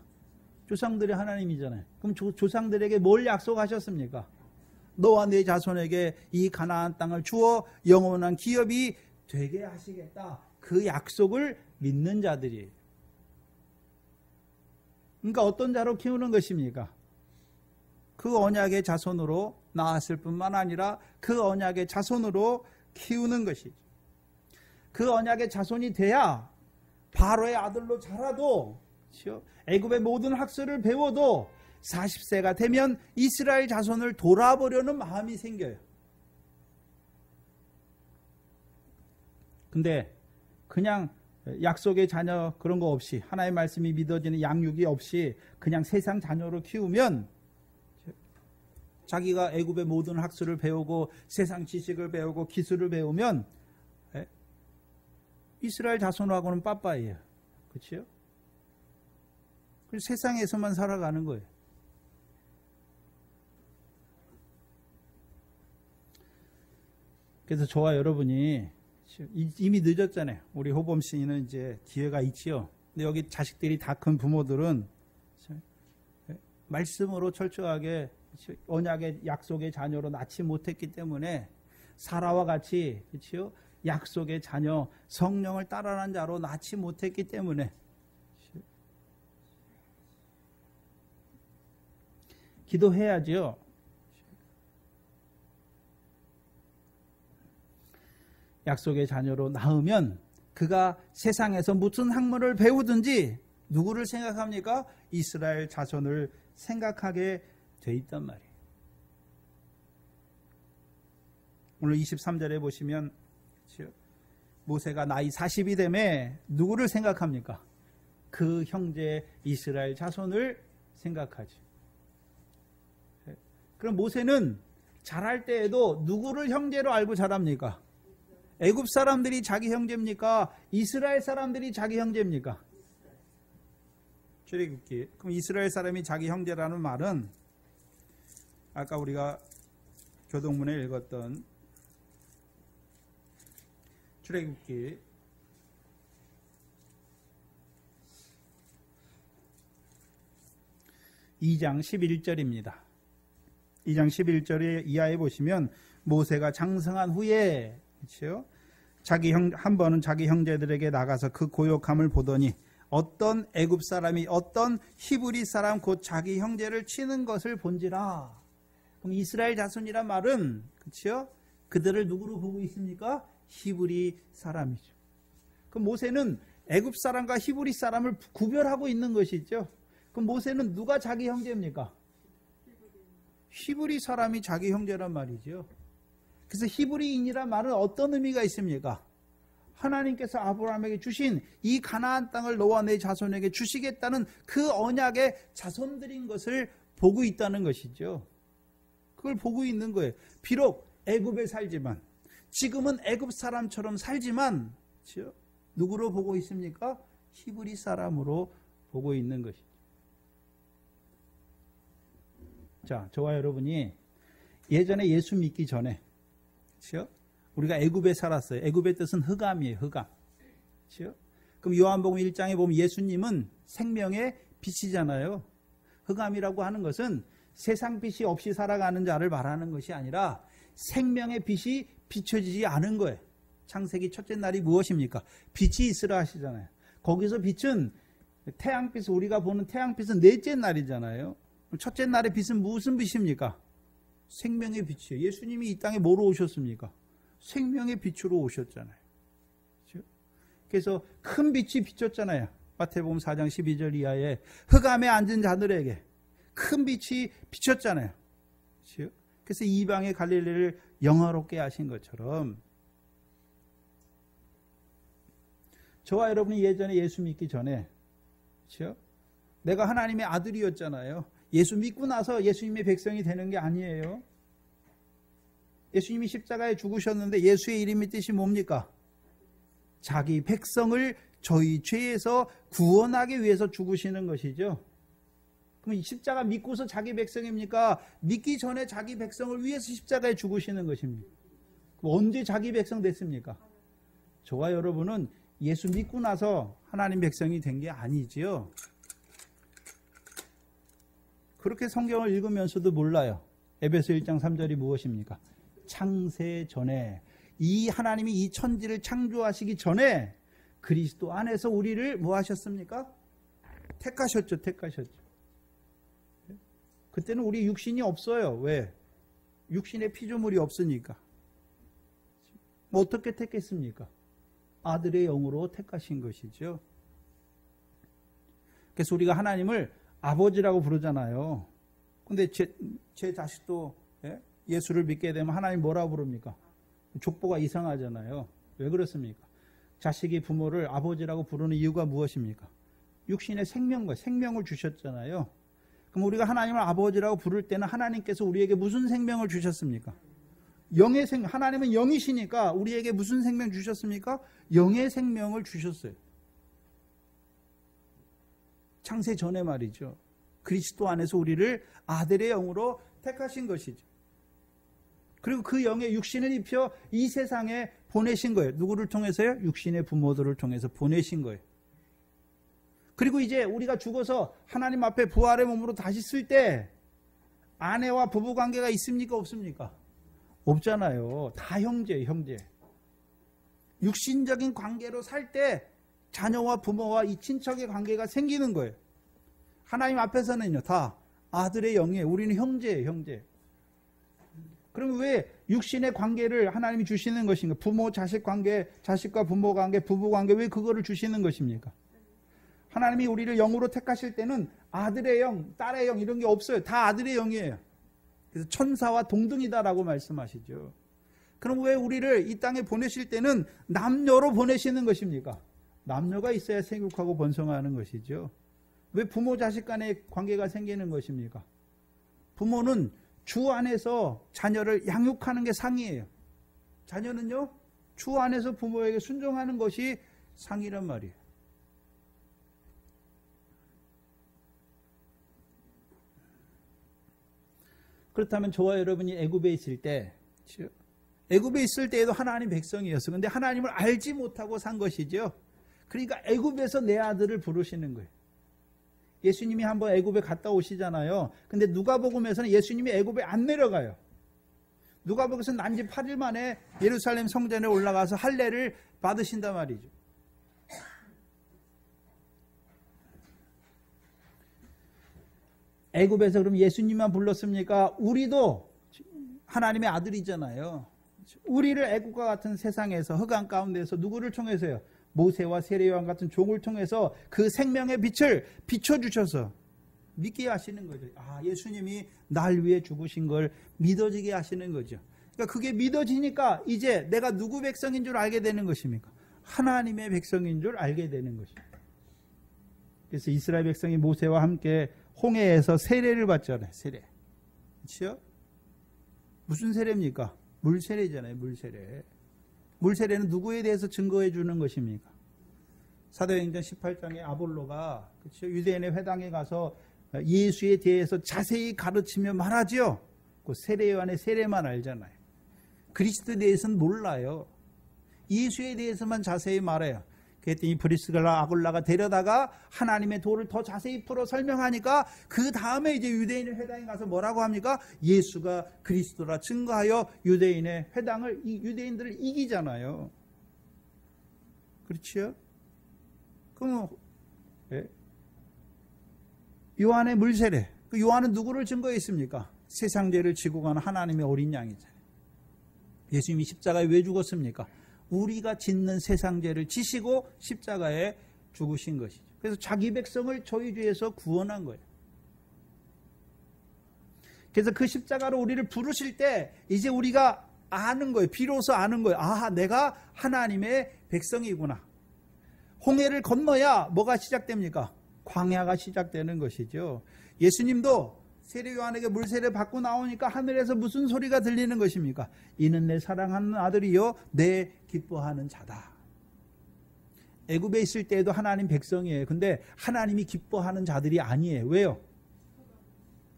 조상들의 하나님이잖아요. 그럼 조상들에게 뭘 약속하셨습니까? 너와 네 자손에게 이 가나안 땅을 주어 영원한 기업이 되게 하시겠다. 그 약속을 믿는 자들이에요. 그러니까 어떤 자로 키우는 것입니까? 그 언약의 자손으로 낳았을 뿐만 아니라 그 언약의 자손으로 키우는 것이죠. 그 언약의 자손이 돼야 바로의 아들로 자라도 애굽의 모든 학설을 배워도 40세가 되면 이스라엘 자손을 돌아보려는 마음이 생겨요. 근데 그냥 약속의 자녀 그런 거 없이 하나님의 말씀이 믿어지는 양육이 없이 그냥 세상 자녀로 키우면 자기가 애굽의 모든 학술을 배우고 세상 지식을 배우고 기술을 배우면 이스라엘 자손하고는 빠빠이에요. 그렇죠? 세상에서만 살아가는 거예요. 그래서 저와 여러분이 이미 늦었잖아요. 우리 호범 씨는 이제 기회가 있지요. 근데 여기 자식들이 다 큰 부모들은 말씀으로 철저하게 언약의 약속의 자녀로 낳지 못했기 때문에 사라와 같이 그렇죠? 약속의 자녀 성령을 따라난 자로 낳지 못했기 때문에 기도해야죠. 약속의 자녀로 낳으면 그가 세상에서 무슨 학문을 배우든지 누구를 생각합니까? 이스라엘 자손을 생각하게 돼 있단 말이에요. 오늘 23절에 보시면 모세가 나이 40이 되매 누구를 생각합니까? 그 형제 이스라엘 자손을 생각하죠. 그럼 모세는 자랄 때에도 누구를 형제로 알고 자랍니까? 애굽 사람들이 자기 형제입니까? 이스라엘 사람들이 자기 형제입니까? 출애굽기. 그럼 이스라엘 사람이 자기 형제라는 말은 아까 우리가 교동문에 읽었던 출애굽기 2장 11절입니다. 2장 11절에 이하에 보시면 모세가 장성한 후에 그렇죠? 한 번은 자기 형제들에게 나가서 그 고욕함을 보더니 어떤 애굽 사람이 어떤 히브리 사람 곧 자기 형제를 치는 것을 본지라. 그럼 이스라엘 자손이란 말은 그렇죠? 그들을 누구로 보고 있습니까? 히브리 사람이죠. 그럼 모세는 애굽 사람과 히브리 사람을 구별하고 있는 것이죠. 그럼 모세는 누가 자기 형제입니까? 히브리 사람이 자기 형제란 말이죠. 그래서 히브리인이란 말은 어떤 의미가 있습니까? 하나님께서 아브라함에게 주신 이 가나안 땅을 너와 내 자손에게 주시겠다는 그 언약의 자손들인 것을 보고 있다는 것이죠. 그걸 보고 있는 거예요. 비록 애굽에 살지만 지금은 애굽 사람처럼 살지만 그렇죠? 누구로 보고 있습니까? 히브리 사람으로 보고 있는 것이죠. 자, 저와 여러분이 예전에 예수 믿기 전에 그렇죠? 우리가 애굽에 살았어요. 애굽의 뜻은 흑암이에요. 흑암. 그렇죠? 그럼 요한복음 1장에 보면 예수님은 생명의 빛이잖아요. 흑암이라고 하는 것은 세상 빛이 없이 살아가는 자를 말하는 것이 아니라 생명의 빛이 비춰지지 않은 거예요. 창세기 첫째 날이 무엇입니까? 빛이 있으라 하시잖아요. 거기서 빛은 태양빛, 우리가 보는 태양빛은 넷째 날이잖아요. 첫째 날의 빛은 무슨 빛입니까? 생명의 빛이에요. 예수님이 이 땅에 뭐로 오셨습니까? 생명의 빛으로 오셨잖아요. 그렇죠? 그래서 큰 빛이 비쳤잖아요. 마태복음 4장 12절 이하에 흑암에 앉은 자들에게 큰 빛이 비쳤잖아요. 그렇죠? 그래서 이방의 갈릴리를 영화롭게 하신 것처럼 저와 여러분이 예전에 예수 믿기 전에 그렇죠? 내가 하나님의 아들이었잖아요. 예수 믿고 나서 예수님의 백성이 되는 게 아니에요. 예수님이 십자가에 죽으셨는데 예수의 이름의 뜻이 뭡니까? 자기 백성을 저희 죄에서 구원하기 위해서 죽으시는 것이죠. 그럼 십자가 믿고서 자기 백성입니까? 믿기 전에 자기 백성을 위해서 십자가에 죽으시는 것입니다. 그럼 언제 자기 백성 됐습니까? 저와 여러분은 예수 믿고 나서 하나님 백성이 된 게 아니지요. 그렇게 성경을 읽으면서도 몰라요. 에베소 1장 3절이 무엇입니까? 창세 전에 이 하나님이 이 천지를 창조하시기 전에 그리스도 안에서 우리를 뭐 하셨습니까? 택하셨죠. 그때는 우리 육신이 없어요. 왜? 육신의 피조물이 없으니까. 뭐 어떻게 택했습니까? 아들의 영으로 택하신 것이죠. 그래서 우리가 하나님을 아버지라고 부르잖아요. 근데 제 자식도 예수를 믿게 되면 하나님 뭐라고 부릅니까? 족보가 이상하잖아요. 왜 그렇습니까? 자식이 부모를 아버지라고 부르는 이유가 무엇입니까? 육신의 생명을 주셨잖아요. 그럼 우리가 하나님을 아버지라고 부를 때는 하나님께서 우리에게 무슨 생명을 주셨습니까? 영의 하나님은 영이시니까 우리에게 무슨 생명 주셨습니까? 영의 생명을 주셨어요. 창세 전에 말이죠. 그리스도 안에서 우리를 아들의 영으로 택하신 것이죠. 그리고 그 영의 육신을 입혀 이 세상에 보내신 거예요. 누구를 통해서요? 육신의 부모들을 통해서 보내신 거예요. 그리고 이제 우리가 죽어서 하나님 앞에 부활의 몸으로 다시 쓸 때 아내와 부부 관계가 있습니까? 없습니까? 없잖아요. 다 형제예요, 형제. 육신적인 관계로 살 때 자녀와 부모와 이 친척의 관계가 생기는 거예요. 하나님 앞에서는요, 다 아들의 영이에요. 우리는 형제예요, 형제. 그럼 왜 육신의 관계를 하나님이 주시는 것인가? 부모, 자식 관계, 자식과 부모 관계, 부부 관계, 왜 그거를 주시는 것입니까? 하나님이 우리를 영으로 택하실 때는 아들의 영, 딸의 영 이런 게 없어요. 다 아들의 영이에요. 그래서 천사와 동등이다라고 말씀하시죠. 그럼 왜 우리를 이 땅에 보내실 때는 남녀로 보내시는 것입니까? 남녀가 있어야 생육하고 번성하는 것이죠. 왜 부모 자식 간의 관계가 생기는 것입니까? 부모는 주 안에서 자녀를 양육하는 게 상이에요. 자녀는요, 주 안에서 부모에게 순종하는 것이 상이란 말이에요. 그렇다면 저와 여러분이 애굽에 있을 때, 애굽에 있을 때에도 하나님 백성이었어. 근데 하나님을 알지 못하고 산 것이죠. 그러니까 애굽에서 내 아들을 부르시는 거예요. 예수님이 한번 애굽에 갔다 오시잖아요. 근데 누가복음에서는 예수님이 애굽에 안 내려가요. 누가복음에서는 난지 8일 만에 예루살렘 성전에 올라가서 할례를 받으신단 말이죠. 애굽에서 그럼 예수님만 불렀습니까? 우리도 하나님의 아들이잖아요. 우리를 애굽과 같은 세상에서 흑암 가운데서 누구를 통해서요? 모세와 세례요한 같은 종을 통해서 그 생명의 빛을 비춰주셔서 믿게 하시는 거죠. 아, 예수님이 날 위해 죽으신 걸 믿어지게 하시는 거죠. 그러니까 그게 믿어지니까 이제 내가 누구 백성인 줄 알게 되는 것입니까? 하나님의 백성인 줄 알게 되는 것입니다. 그래서 이스라엘 백성이 모세와 함께 홍해에서 세례를 받잖아요. 세례. 그렇죠? 무슨 세례입니까? 물세례잖아요. 물세례. 물세례는 누구에 대해서 증거해 주는 것입니까? 사도행전 18장에 아볼로가 그렇죠? 유대인의 회당에 가서 예수에 대해서 자세히 가르치며 말하죠. 그 세례요한의 세례만 알잖아요. 그리스도에 대해서는 몰라요. 예수에 대해서만 자세히 말해요. 그랬더니 브리스갈라 아굴라가 데려다가 하나님의 도를 더 자세히 풀어 설명하니까 그 다음에 이제 유대인의 회당에 가서 뭐라고 합니까? 예수가 그리스도라 증거하여 유대인의 회당을, 유대인들을 이기잖아요. 그렇죠? 그럼 요한의 물세례. 그 요한은 누구를 증거했습니까? 세상 죄를 지고 가는 하나님의 어린 양이잖아요. 예수님이 십자가에 왜 죽었습니까? 우리가 짓는 세상 죄를 지시고 십자가에 죽으신 것이죠. 그래서 자기 백성을 저희 죄에서 구원한 거예요. 그래서 그 십자가로 우리를 부르실 때 이제 우리가 아는 거예요. 비로소 아는 거예요. 아, 내가 하나님의 백성이구나. 홍해를 건너야 뭐가 시작됩니까? 광야가 시작되는 것이죠. 예수님도 세례 요한에게 물세례 받고 나오니까 하늘에서 무슨 소리가 들리는 것입니까? 이는 내 사랑하는 아들이요 내 기뻐하는 자다. 애굽에 있을 때에도 하나님 백성이에요. 근데 하나님이 기뻐하는 자들이 아니에요. 왜요?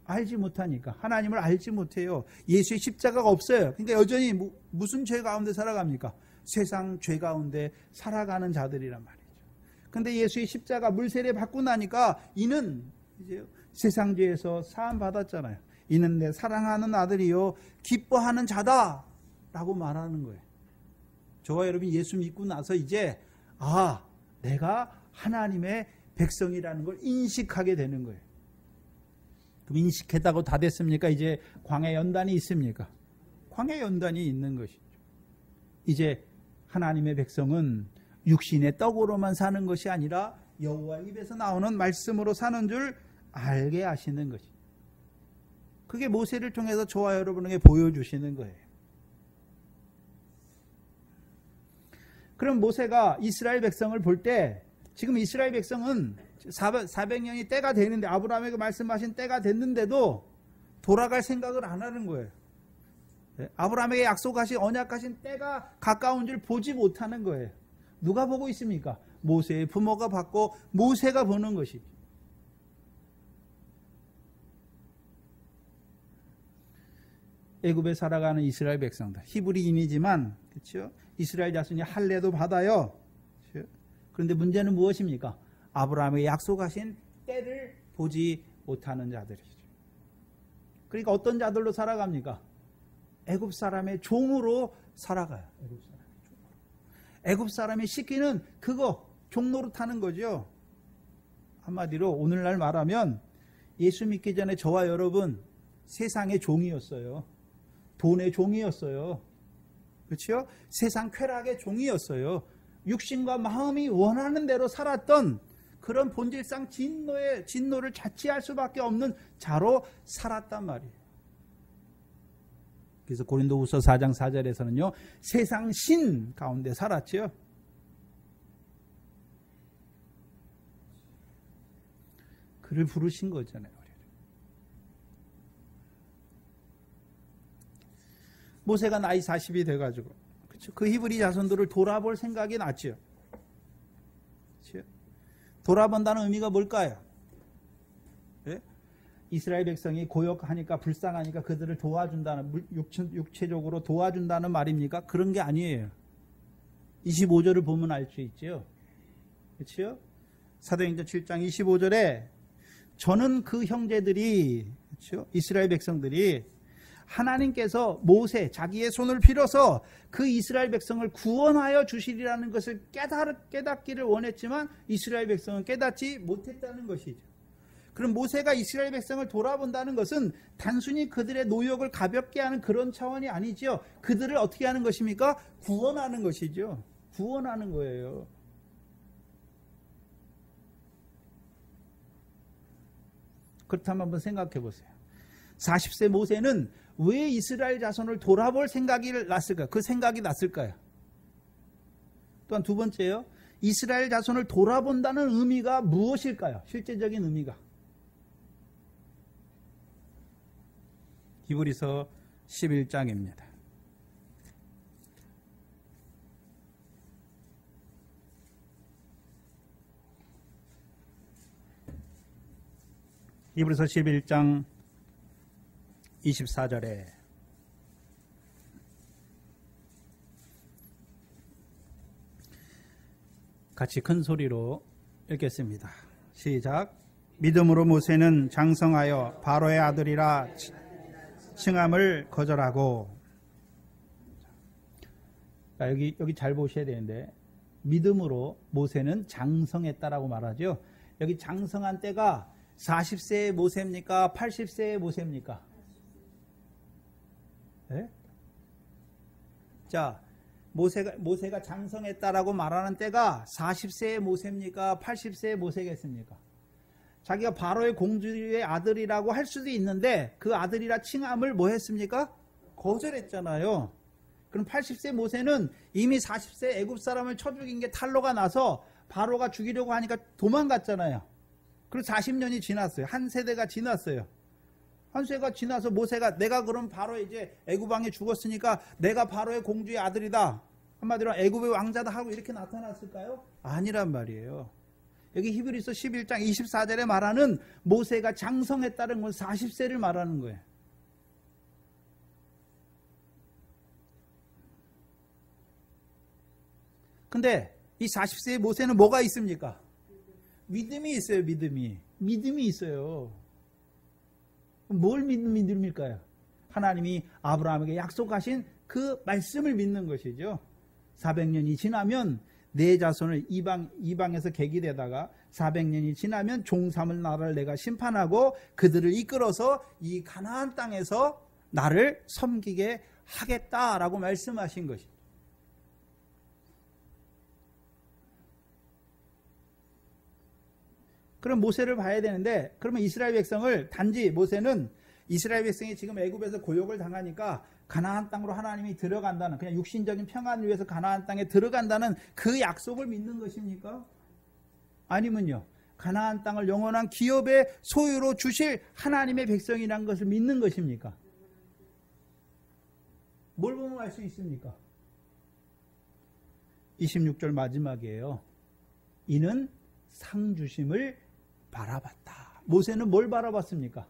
알지 못하니까. 하나님을 알지 못해요. 예수의 십자가가 없어요. 그러니까 여전히 무슨 죄 가운데 살아갑니까? 세상 죄 가운데 살아가는 자들이란 말이죠. 근데 예수의 십자가 물세례 받고 나니까 이는 이제 세상 죄에서 사함 받았잖아요. 이는 내 사랑하는 아들이요 기뻐하는 자다 라고 말하는 거예요. 저와 여러분이 예수 믿고 나서 이제 아, 내가 하나님의 백성이라는 걸 인식하게 되는 거예요. 그럼 인식했다고 다 됐습니까? 이제 광야 연단이 있습니까? 광야 연단이 있는 것이죠. 이제 하나님의 백성은 육신의 떡으로만 사는 것이 아니라 여호와 입에서 나오는 말씀으로 사는 줄 알게 하시는 것이죠. 그게 모세를 통해서 저와 여러분에게 보여주시는 거예요. 그럼 모세가 이스라엘 백성을 볼 때 지금 이스라엘 백성은 400년이 때가 되는데 아브라함에게 말씀하신 때가 됐는데도 돌아갈 생각을 안 하는 거예요. 아브라함에게 약속하신 언약하신 때가 가까운 줄 보지 못하는 거예요. 누가 보고 있습니까? 모세의 부모가 봤고 모세가 보는 것이죠. 애굽에 살아가는 이스라엘 백성들, 히브리인이지만 그렇죠? 이스라엘 자손이 할례도 받아요. 그렇죠? 그런데 문제는 무엇입니까? 아브라함에게 약속하신 때를 보지 못하는 자들이죠. 그러니까 어떤 자들로 살아갑니까? 애굽 사람의 종으로 살아가요. 애굽 사람이 시키는 그거 종로로 타는 거죠. 한마디로 오늘날 말하면 예수 믿기 전에 저와 여러분 세상의 종이었어요. 돈의 종이었어요. 그렇죠? 세상 쾌락의 종이었어요. 육신과 마음이 원하는 대로 살았던 그런 본질상 진노를 자취할 수밖에 없는 자로 살았단 말이에요. 그래서 고린도후서 4장 4절에서는요. 세상 신 가운데 살았죠. 그를 부르신 거잖아요. 모세가 나이 40이 돼가지고 그렇죠? 그 히브리 자손들을 돌아볼 생각이 났죠. 그렇죠? 돌아본다는 의미가 뭘까요? 예? 이스라엘 백성이 고역하니까 불쌍하니까 그들을 도와준다는 육체적으로 도와준다는 말입니까? 그런 게 아니에요. 25절을 보면 알 수 있죠. 그렇죠? 사도행전 7장 25절에 저는 그 형제들이 그렇죠? 이스라엘 백성들이 하나님께서 모세 자기의 손을 빌어서 그 이스라엘 백성을 구원하여 주시리라는 것을 깨닫기를 원했지만 이스라엘 백성은 깨닫지 못했다는 것이죠. 그럼 모세가 이스라엘 백성을 돌아본다는 것은 단순히 그들의 노역을 가볍게 하는 그런 차원이 아니죠. 그들을 어떻게 하는 것입니까? 구원하는 것이죠. 구원하는 거예요. 그렇다면 한번 생각해 보세요. 40세 모세는 왜 이스라엘 자손을 돌아볼 생각이 났을까요? 그 생각이 났을까요? 또한 두 번째요. 이스라엘 자손을 돌아본다는 의미가 무엇일까요? 실제적인 의미가. 히브리서 11장입니다. 히브리서 11장 24절에 같이 큰 소리로 읽겠습니다. 시작. 믿음으로 모세는 장성하여 바로의 아들이라 칭함을 거절하고. 여기 잘 보셔야 되는데 믿음으로 모세는 장성했다라고 말하죠. 여기 장성한 때가 40세의 모세입니까? 80세의 모세입니까? 네? 자, 모세가 장성했다라고 말하는 때가 40세의 모세입니까? 80세의 모세겠습니까? 자기가 바로의 공주의 아들이라고 할 수도 있는데 그 아들이라 칭함을 뭐 했습니까? 거절했잖아요. 그럼 80세 모세는 이미 40세 애굽 사람을 쳐 죽인 게 탄로가 나서 바로가 죽이려고 하니까 도망갔잖아요. 그리고 40년이 지났어요. 한 세대가 지났어요. 한 세대가 지나서 모세가 내가 그럼 바로 이제 애굽 왕이 죽었으니까 내가 바로의 공주의 아들이다. 한마디로 애굽의 왕자다 하고 이렇게 나타났을까요? 아니란 말이에요. 여기 히브리서 11장 24절에 말하는 모세가 장성했다는 건 40세를 말하는 거예요. 근데 이 40세의 모세는 뭐가 있습니까? 믿음이 있어요. 믿음이 있어요. 뭘 믿는 믿음일까요? 하나님이 아브라함에게 약속하신 그 말씀을 믿는 것이죠. 400년이 지나면 내 자손을 이방에서 계기되다가 400년이 지나면 종삼을 나라를 내가 심판하고 그들을 이끌어서 이 가나안 땅에서 나를 섬기게 하겠다라고 말씀하신 것이죠. 그럼 모세를 봐야 되는데 그러면 이스라엘 백성을 단지 모세는 이스라엘 백성이 지금 애굽에서 고역을 당하니까 가나안 땅으로 하나님이 들어간다는 그냥 육신적인 평안을 위해서 가나안 땅에 들어간다는 그 약속을 믿는 것입니까? 아니면요. 가나안 땅을 영원한 기업의 소유로 주실 하나님의 백성이라는 것을 믿는 것입니까? 뭘 보면 알 수 있습니까? 26절 마지막이에요. 이는 상 주심을 바라봤다. 모세는 뭘 바라봤습니까?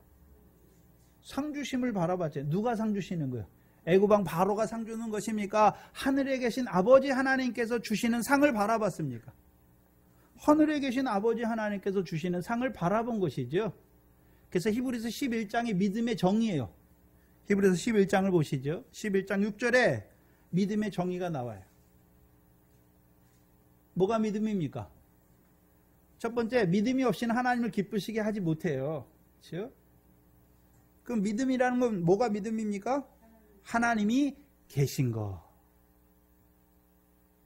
상 주심을 바라봤죠. 누가 상 주시는 거예요? 애굽왕 바로가 상 주는 것입니까? 하늘에 계신 아버지 하나님께서 주시는 상을 바라봤습니까? 하늘에 계신 아버지 하나님께서 주시는 상을 바라본 것이죠. 그래서 히브리서 11장이 믿음의 정의예요. 히브리서 11장을 보시죠. 11장 6절에 믿음의 정의가 나와요. 뭐가 믿음입니까? 첫 번째, 믿음이 없이는 하나님을 기쁘시게 하지 못해요. 그렇죠? 그럼 믿음이라는 건 뭐가 믿음입니까? 하나님이 계신 거.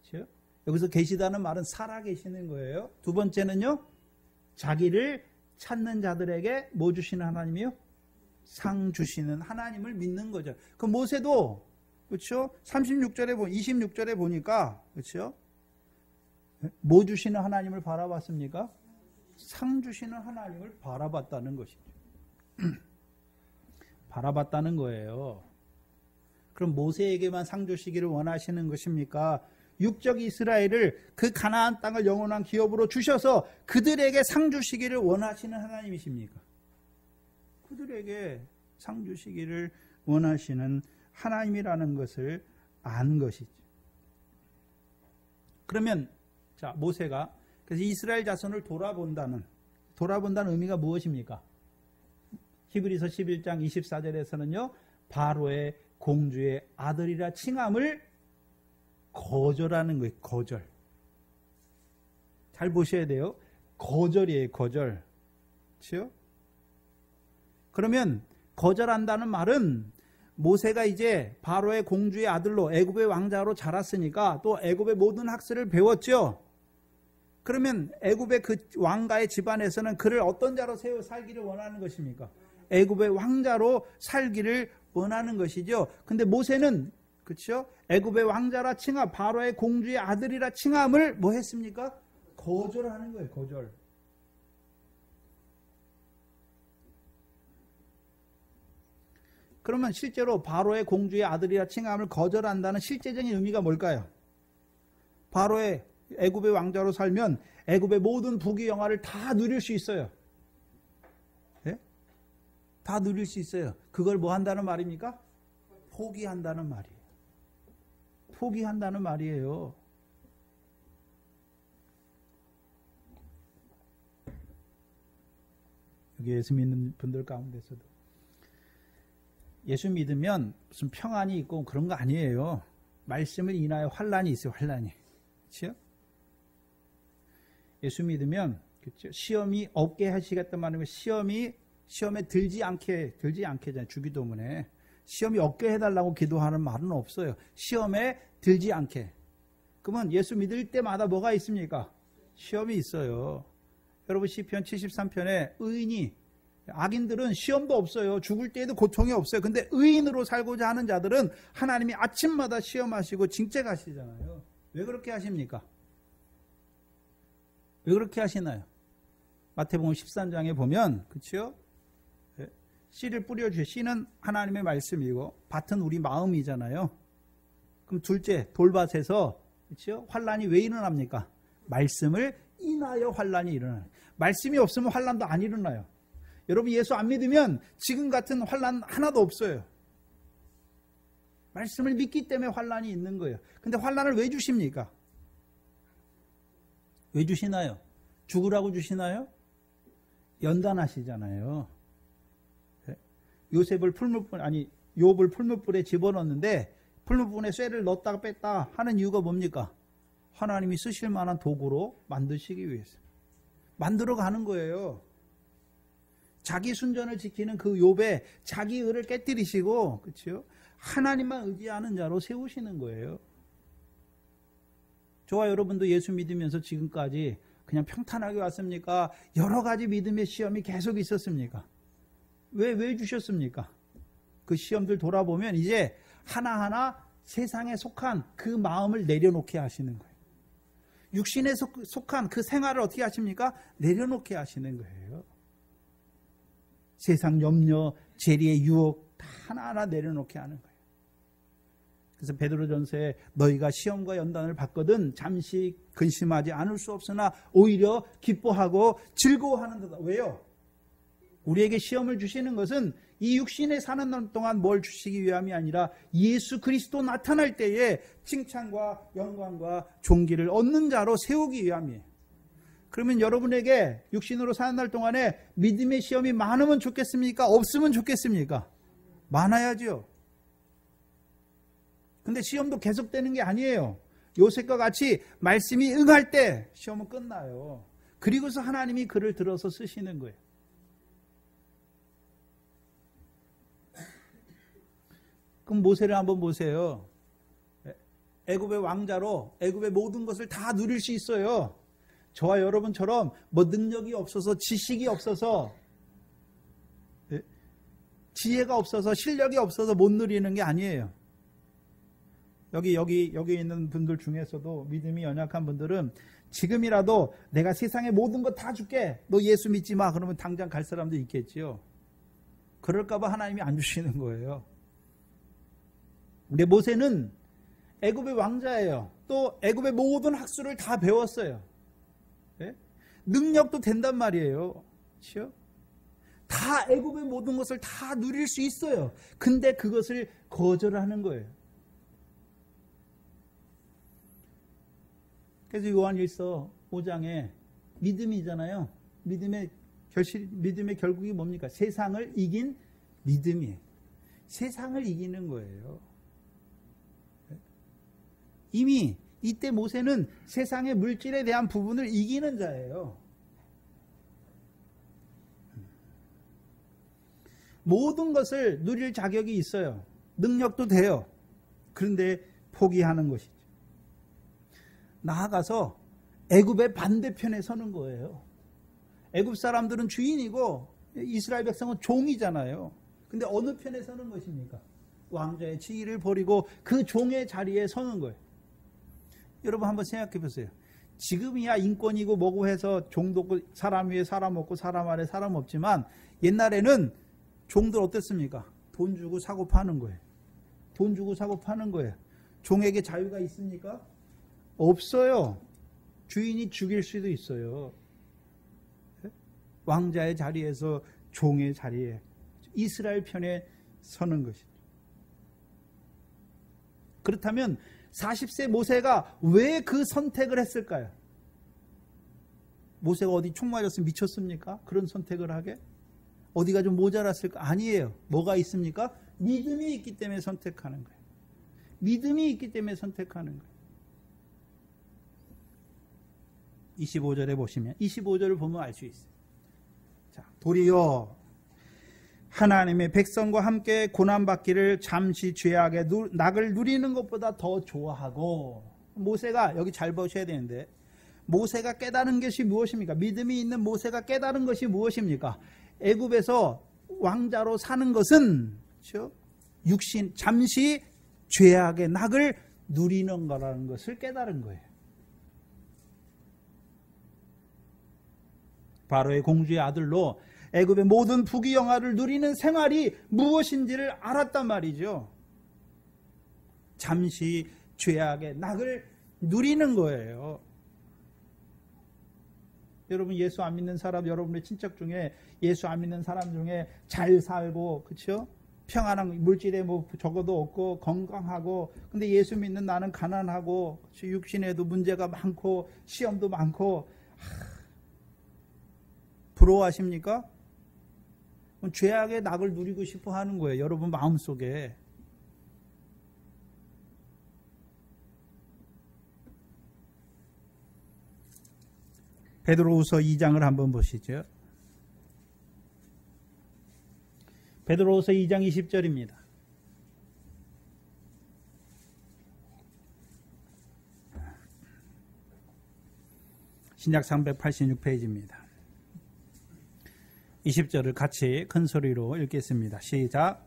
그렇죠? 여기서 계시다는 말은 살아 계시는 거예요. 두 번째는요, 자기를 찾는 자들에게 뭐 주시는 하나님이요? 상 주시는 하나님을 믿는 거죠. 그 모세도 그렇죠? 26절에 보니까 그렇죠? 뭐 주시는 하나님을 바라봤습니까? 상 주시는 하나님을 바라봤다는 것이죠. 바라봤다는 거예요. 그럼 모세에게만 상 주시기를 원하시는 것입니까? 육적 이스라엘을 그 가나안 땅을 영원한 기업으로 주셔서 그들에게 상 주시기를 원하시는 하나님이십니까? 그들에게 상 주시기를 원하시는 하나님이라는 것을 안 것이죠. 그러면 자, 모세가 그래서 이스라엘 자손을 돌아본다는 의미가 무엇입니까? 히브리서 11장 24절에서는요. 바로의 공주의 아들이라 칭함을 거절하는 거예요. 거절. 잘 보셔야 돼요. 거절이에요. 거절. 그렇죠? 그러면 거절한다는 말은 모세가 이제 바로의 공주의 아들로 애굽의 왕자로 자랐으니까 또 애굽의 모든 학설을 배웠죠. 그러면 애굽의 그 왕가의 집안에서는 그를 어떤 자로 세워 살기를 원하는 것입니까? 애굽의 왕자로 살기를 원하는 것이죠. 근데 모세는 그렇죠? 애굽의 왕자라 칭함, 바로의 공주의 아들이라 칭함을 뭐 했습니까? 거절하는 거예요. 거절. 그러면 실제로 바로의 공주의 아들이라 칭함을 거절한다는 실제적인 의미가 뭘까요? 바로의 애굽의 왕자로 살면 애굽의 모든 부귀 영화를 다 누릴 수 있어요. 네? 다 누릴 수 있어요. 그걸 뭐 한다는 말입니까? 포기한다는 말이에요. 포기한다는 말이에요. 여기 예수 믿는 분들 가운데서도 예수 믿으면 무슨 평안이 있고 그런 거 아니에요. 말씀을 인하여 환난이 있어요. 환난이. 그렇죠? 예수 믿으면 그렇죠? 시험이 없게 하시겠단 말이면 시험에 들지 않게잖아요. 주기도문에 시험이 없게 해달라고 기도하는 말은 없어요. 시험에 들지 않게. 그러면 예수 믿을 때마다 뭐가 있습니까? 시험이 있어요. 여러분 시편 73편에 의인이 악인들은 시험도 없어요. 죽을 때에도 고통이 없어요. 근데 의인으로 살고자 하는 자들은 하나님이 아침마다 시험하시고 징책하시잖아요. 왜 그렇게 하십니까? 왜 그렇게 하시나요? 마태복음 13장에 보면 그렇죠? 씨를 뿌려주세요. 씨는 하나님의 말씀이고 밭은 우리 마음이잖아요. 그럼 둘째 돌밭에서 그렇죠? 환란이 왜 일어납니까? 말씀을 인하여 환란이 일어나요. 말씀이 없으면 환란도 안 일어나요. 여러분 예수 안 믿으면 지금 같은 환란 하나도 없어요. 말씀을 믿기 때문에 환란이 있는 거예요. 근데 환란을 왜 주십니까? 왜 주시나요? 죽으라고 주시나요? 연단하시잖아요. 욥을 풀무불에 집어넣는데 풀무불에 쇠를 넣었다가 뺐다 하는 이유가 뭡니까? 하나님이 쓰실 만한 도구로 만드시기 위해서. 만들어 가는 거예요. 자기 순전을 지키는 그 욥에 자기 의를 깨뜨리시고 그렇죠? 하나님만 의지하는 자로 세우시는 거예요. 저와 여러분도 예수 믿으면서 지금까지 그냥 평탄하게 왔습니까? 여러 가지 믿음의 시험이 계속 있었습니까? 왜 주셨습니까? 그 시험들 돌아보면 이제 하나하나 세상에 속한 그 마음을 내려놓게 하시는 거예요. 육신에 속한 그 생활을 어떻게 하십니까? 내려놓게 하시는 거예요. 세상 염려, 재리의 유혹 다 하나하나 내려놓게 하는 거예요. 그래서 베드로전서에 너희가 시험과 연단을 받거든 잠시 근심하지 않을 수 없으나 오히려 기뻐하고 즐거워하는 데다. 왜요? 우리에게 시험을 주시는 것은 이 육신에 사는 날 동안 뭘 주시기 위함이 아니라 예수 그리스도 나타날 때에 칭찬과 영광과 존귀를 얻는 자로 세우기 위함이에요. 그러면 여러분에게 육신으로 사는 날 동안에 믿음의 시험이 많으면 좋겠습니까? 없으면 좋겠습니까? 많아야죠. 근데 시험도 계속되는 게 아니에요. 요셉과 같이 말씀이 응할 때 시험은 끝나요. 그리고서 하나님이 그를 들어서 쓰시는 거예요. 그럼 모세를 한번 보세요. 애굽의 왕자로 애굽의 모든 것을 다 누릴 수 있어요. 저와 여러분처럼 뭐 능력이 없어서 지식이 없어서 지혜가 없어서 실력이 없어서 못 누리는 게 아니에요. 여기 있는 분들 중에서도 믿음이 연약한 분들은 지금이라도 내가 세상의 모든 것 다 줄게. 너 예수 믿지 마. 그러면 당장 갈 사람도 있겠지요. 그럴까 봐 하나님이 안 주시는 거예요. 근데 모세는 애굽의 왕자예요. 또 애굽의 모든 학술을 다 배웠어요. 네? 능력도 된단 말이에요. 그렇죠? 다 애굽의 모든 것을 다 누릴 수 있어요. 근데 그것을 거절하는 거예요. 그래서 요한일서 5장에 믿음이잖아요. 믿음의 결국이 뭡니까? 세상을 이긴 믿음이에요. 세상을 이기는 거예요. 이미 이때 모세는 세상의 물질에 대한 부분을 이기는 자예요. 모든 것을 누릴 자격이 있어요. 능력도 돼요. 그런데 포기하는 것이죠. 나아가서 애굽의 반대편에 서는 거예요. 애굽 사람들은 주인이고 이스라엘 백성은 종이잖아요. 근데 어느 편에 서는 것입니까? 왕자의 지위를 버리고 그 종의 자리에 서는 거예요. 여러분 한번 생각해 보세요. 지금이야 인권이고 뭐고 해서 종도 없고 사람 위에 사람 없고 사람 아래 사람 없지만 옛날에는 종들 어땠습니까? 돈 주고 사고 파는 거예요. 돈 주고 사고 파는 거예요. 종에게 자유가 있습니까? 없어요. 주인이 죽일 수도 있어요. 왕자의 자리에서 종의 자리에 이스라엘 편에 서는 것이죠. 그렇다면 40세 모세가 왜 그 선택을 했을까요? 모세가 어디 총 맞았으면 미쳤습니까? 그런 선택을 하게? 어디가 좀 모자랐을까? 아니에요. 뭐가 있습니까? 믿음이 있기 때문에 선택하는 거예요. 믿음이 있기 때문에 선택하는 거예요. 25절에 보시면 25절을 보면 알 수 있어요. 자, 도리어 하나님의 백성과 함께 고난받기를 잠시 죄악의 낙을 누리는 것보다 더 좋아하고, 모세가 여기 잘 보셔야 되는데 모세가 깨달은 것이 무엇입니까? 믿음이 있는 모세가 깨달은 것이 무엇입니까? 애굽에서 왕자로 사는 것은 그렇죠? 육신 잠시 죄악의 낙을 누리는 거라는 것을 깨달은 거예요. 바로의 공주의 아들로 애굽의 모든 부귀영화를 누리는 생활이 무엇인지를 알았단 말이죠. 잠시 죄악의 낙을 누리는 거예요. 여러분 예수 안 믿는 사람, 여러분의 친척 중에 예수 안 믿는 사람 중에 잘 살고 그렇죠? 평안한 물질에 뭐 적어도 없고 건강하고, 근데 예수 믿는 나는 가난하고 육신에도 문제가 많고 시험도 많고, 부러워하십니까? 죄악의 낙을 누리고 싶어 하는 거예요. 여러분 마음속에. 베드로후서 2장을 한번 보시죠. 베드로후서 2장 20절입니다. 신약 386페이지입니다. 20절을 같이 큰 소리로 읽겠습니다. 시작.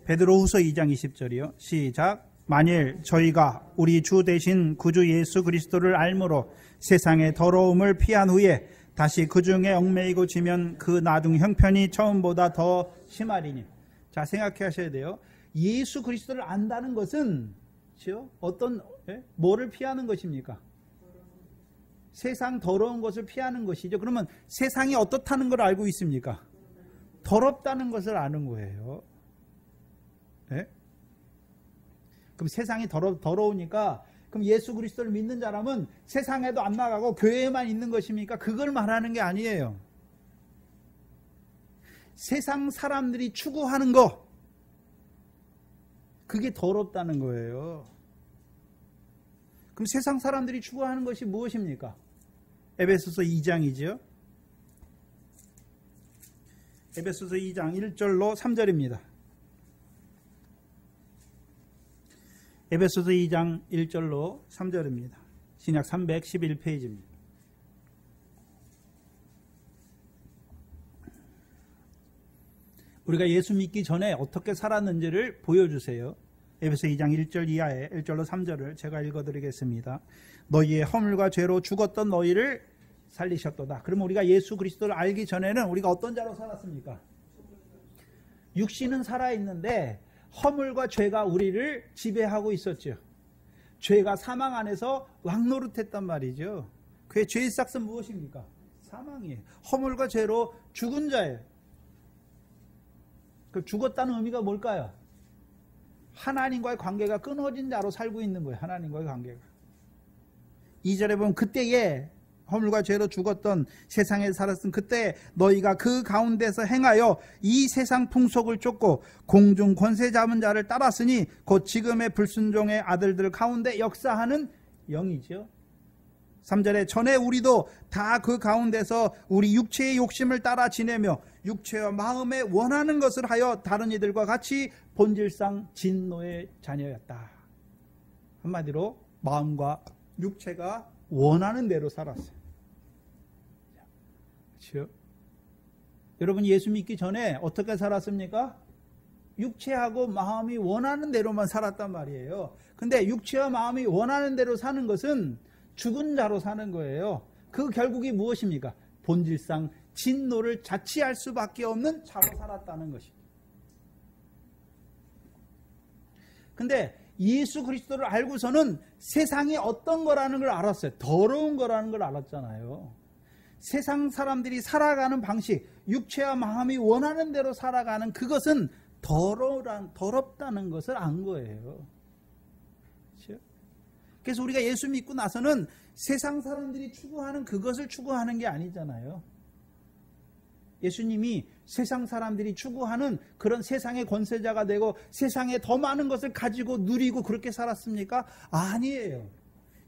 베드로후서 2장 20절이요. 시작. 만일 저희가 우리 주 대신 구주 예수 그리스도를 알므로 세상의 더러움을 피한 후에 다시 그 중에 얽매이고 지면 그 나중 형편이 처음보다 더 심하리니. 자, 생각해 하셔야 돼요. 예수 그리스도를 안다는 것은 어떤 뭐를 피하는 것입니까? 세상 더러운 것을 피하는 것이죠. 그러면 세상이 어떻다는 걸 알고 있습니까? 더럽다는 것을 아는 거예요. 네? 그럼 세상이 더러우니까 그럼 예수 그리스도를 믿는 사람은 세상에도 안 나가고 교회에만 있는 것입니까? 그걸 말하는 게 아니에요. 세상 사람들이 추구하는 거, 그게 더럽다는 거예요. 그럼 세상 사람들이 추구하는 것이 무엇입니까? 에베소서 2장이죠. 에베소서 2장 1절로 3절입니다. 에베소서 2장 1절로 3절입니다. 신약 311페이지입니다. 우리가 예수 믿기 전에 어떻게 살았는지를 보여주세요. 에베소 2장 1절 이하에 1절로 3절을 제가 읽어드리겠습니다. 너희의 허물과 죄로 죽었던 너희를 살리셨도다. 그러면 우리가 예수 그리스도를 알기 전에는 우리가 어떤 자로 살았습니까? 육신은 살아있는데 허물과 죄가 우리를 지배하고 있었죠. 죄가 사망 안에서 왕노릇했단 말이죠. 그의 죄의 삭은 무엇입니까? 사망이에요. 허물과 죄로 죽은 자예요. 그 죽었다는 의미가 뭘까요? 하나님과의 관계가 끊어진 자로 살고 있는 거예요. 하나님과의 관계가. 2절에 보면 그때에 허물과 죄로 죽었던 세상에 살았던 그때 너희가 그 가운데서 행하여 이 세상 풍속을 쫓고 공중 권세 잡은 자를 따랐으니 곧 지금의 불순종의 아들들 가운데 역사하는 영이죠. 3절에 전에 우리도 다 그 가운데서 우리 육체의 욕심을 따라 지내며 육체와 마음에 원하는 것을 하여 다른 이들과 같이 본질상 진노의 자녀였다. 한마디로 마음과 육체가 원하는 대로 살았어요. 그렇죠? 여러분 예수 믿기 전에 어떻게 살았습니까? 육체하고 마음이 원하는 대로만 살았단 말이에요. 근데 육체와 마음이 원하는 대로 사는 것은 죽은 자로 사는 거예요. 그 결국이 무엇입니까? 본질상 진노를 자취할 수밖에 없는 자로 살았다는 것입니다. 근데 예수 그리스도를 알고서는 세상이 어떤 거라는 걸 알았어요. 더러운 거라는 걸 알았잖아요. 세상 사람들이 살아가는 방식, 육체와 마음이 원하는 대로 살아가는 그것은 더럽다는 것을 안 거예요. 그렇죠? 그래서 우리가 예수 믿고 나서는 세상 사람들이 추구하는 그것을 추구하는 게 아니잖아요. 예수님이 세상 사람들이 추구하는 그런 세상의 권세자가 되고 세상에 더 많은 것을 가지고 누리고 그렇게 살았습니까? 아니에요.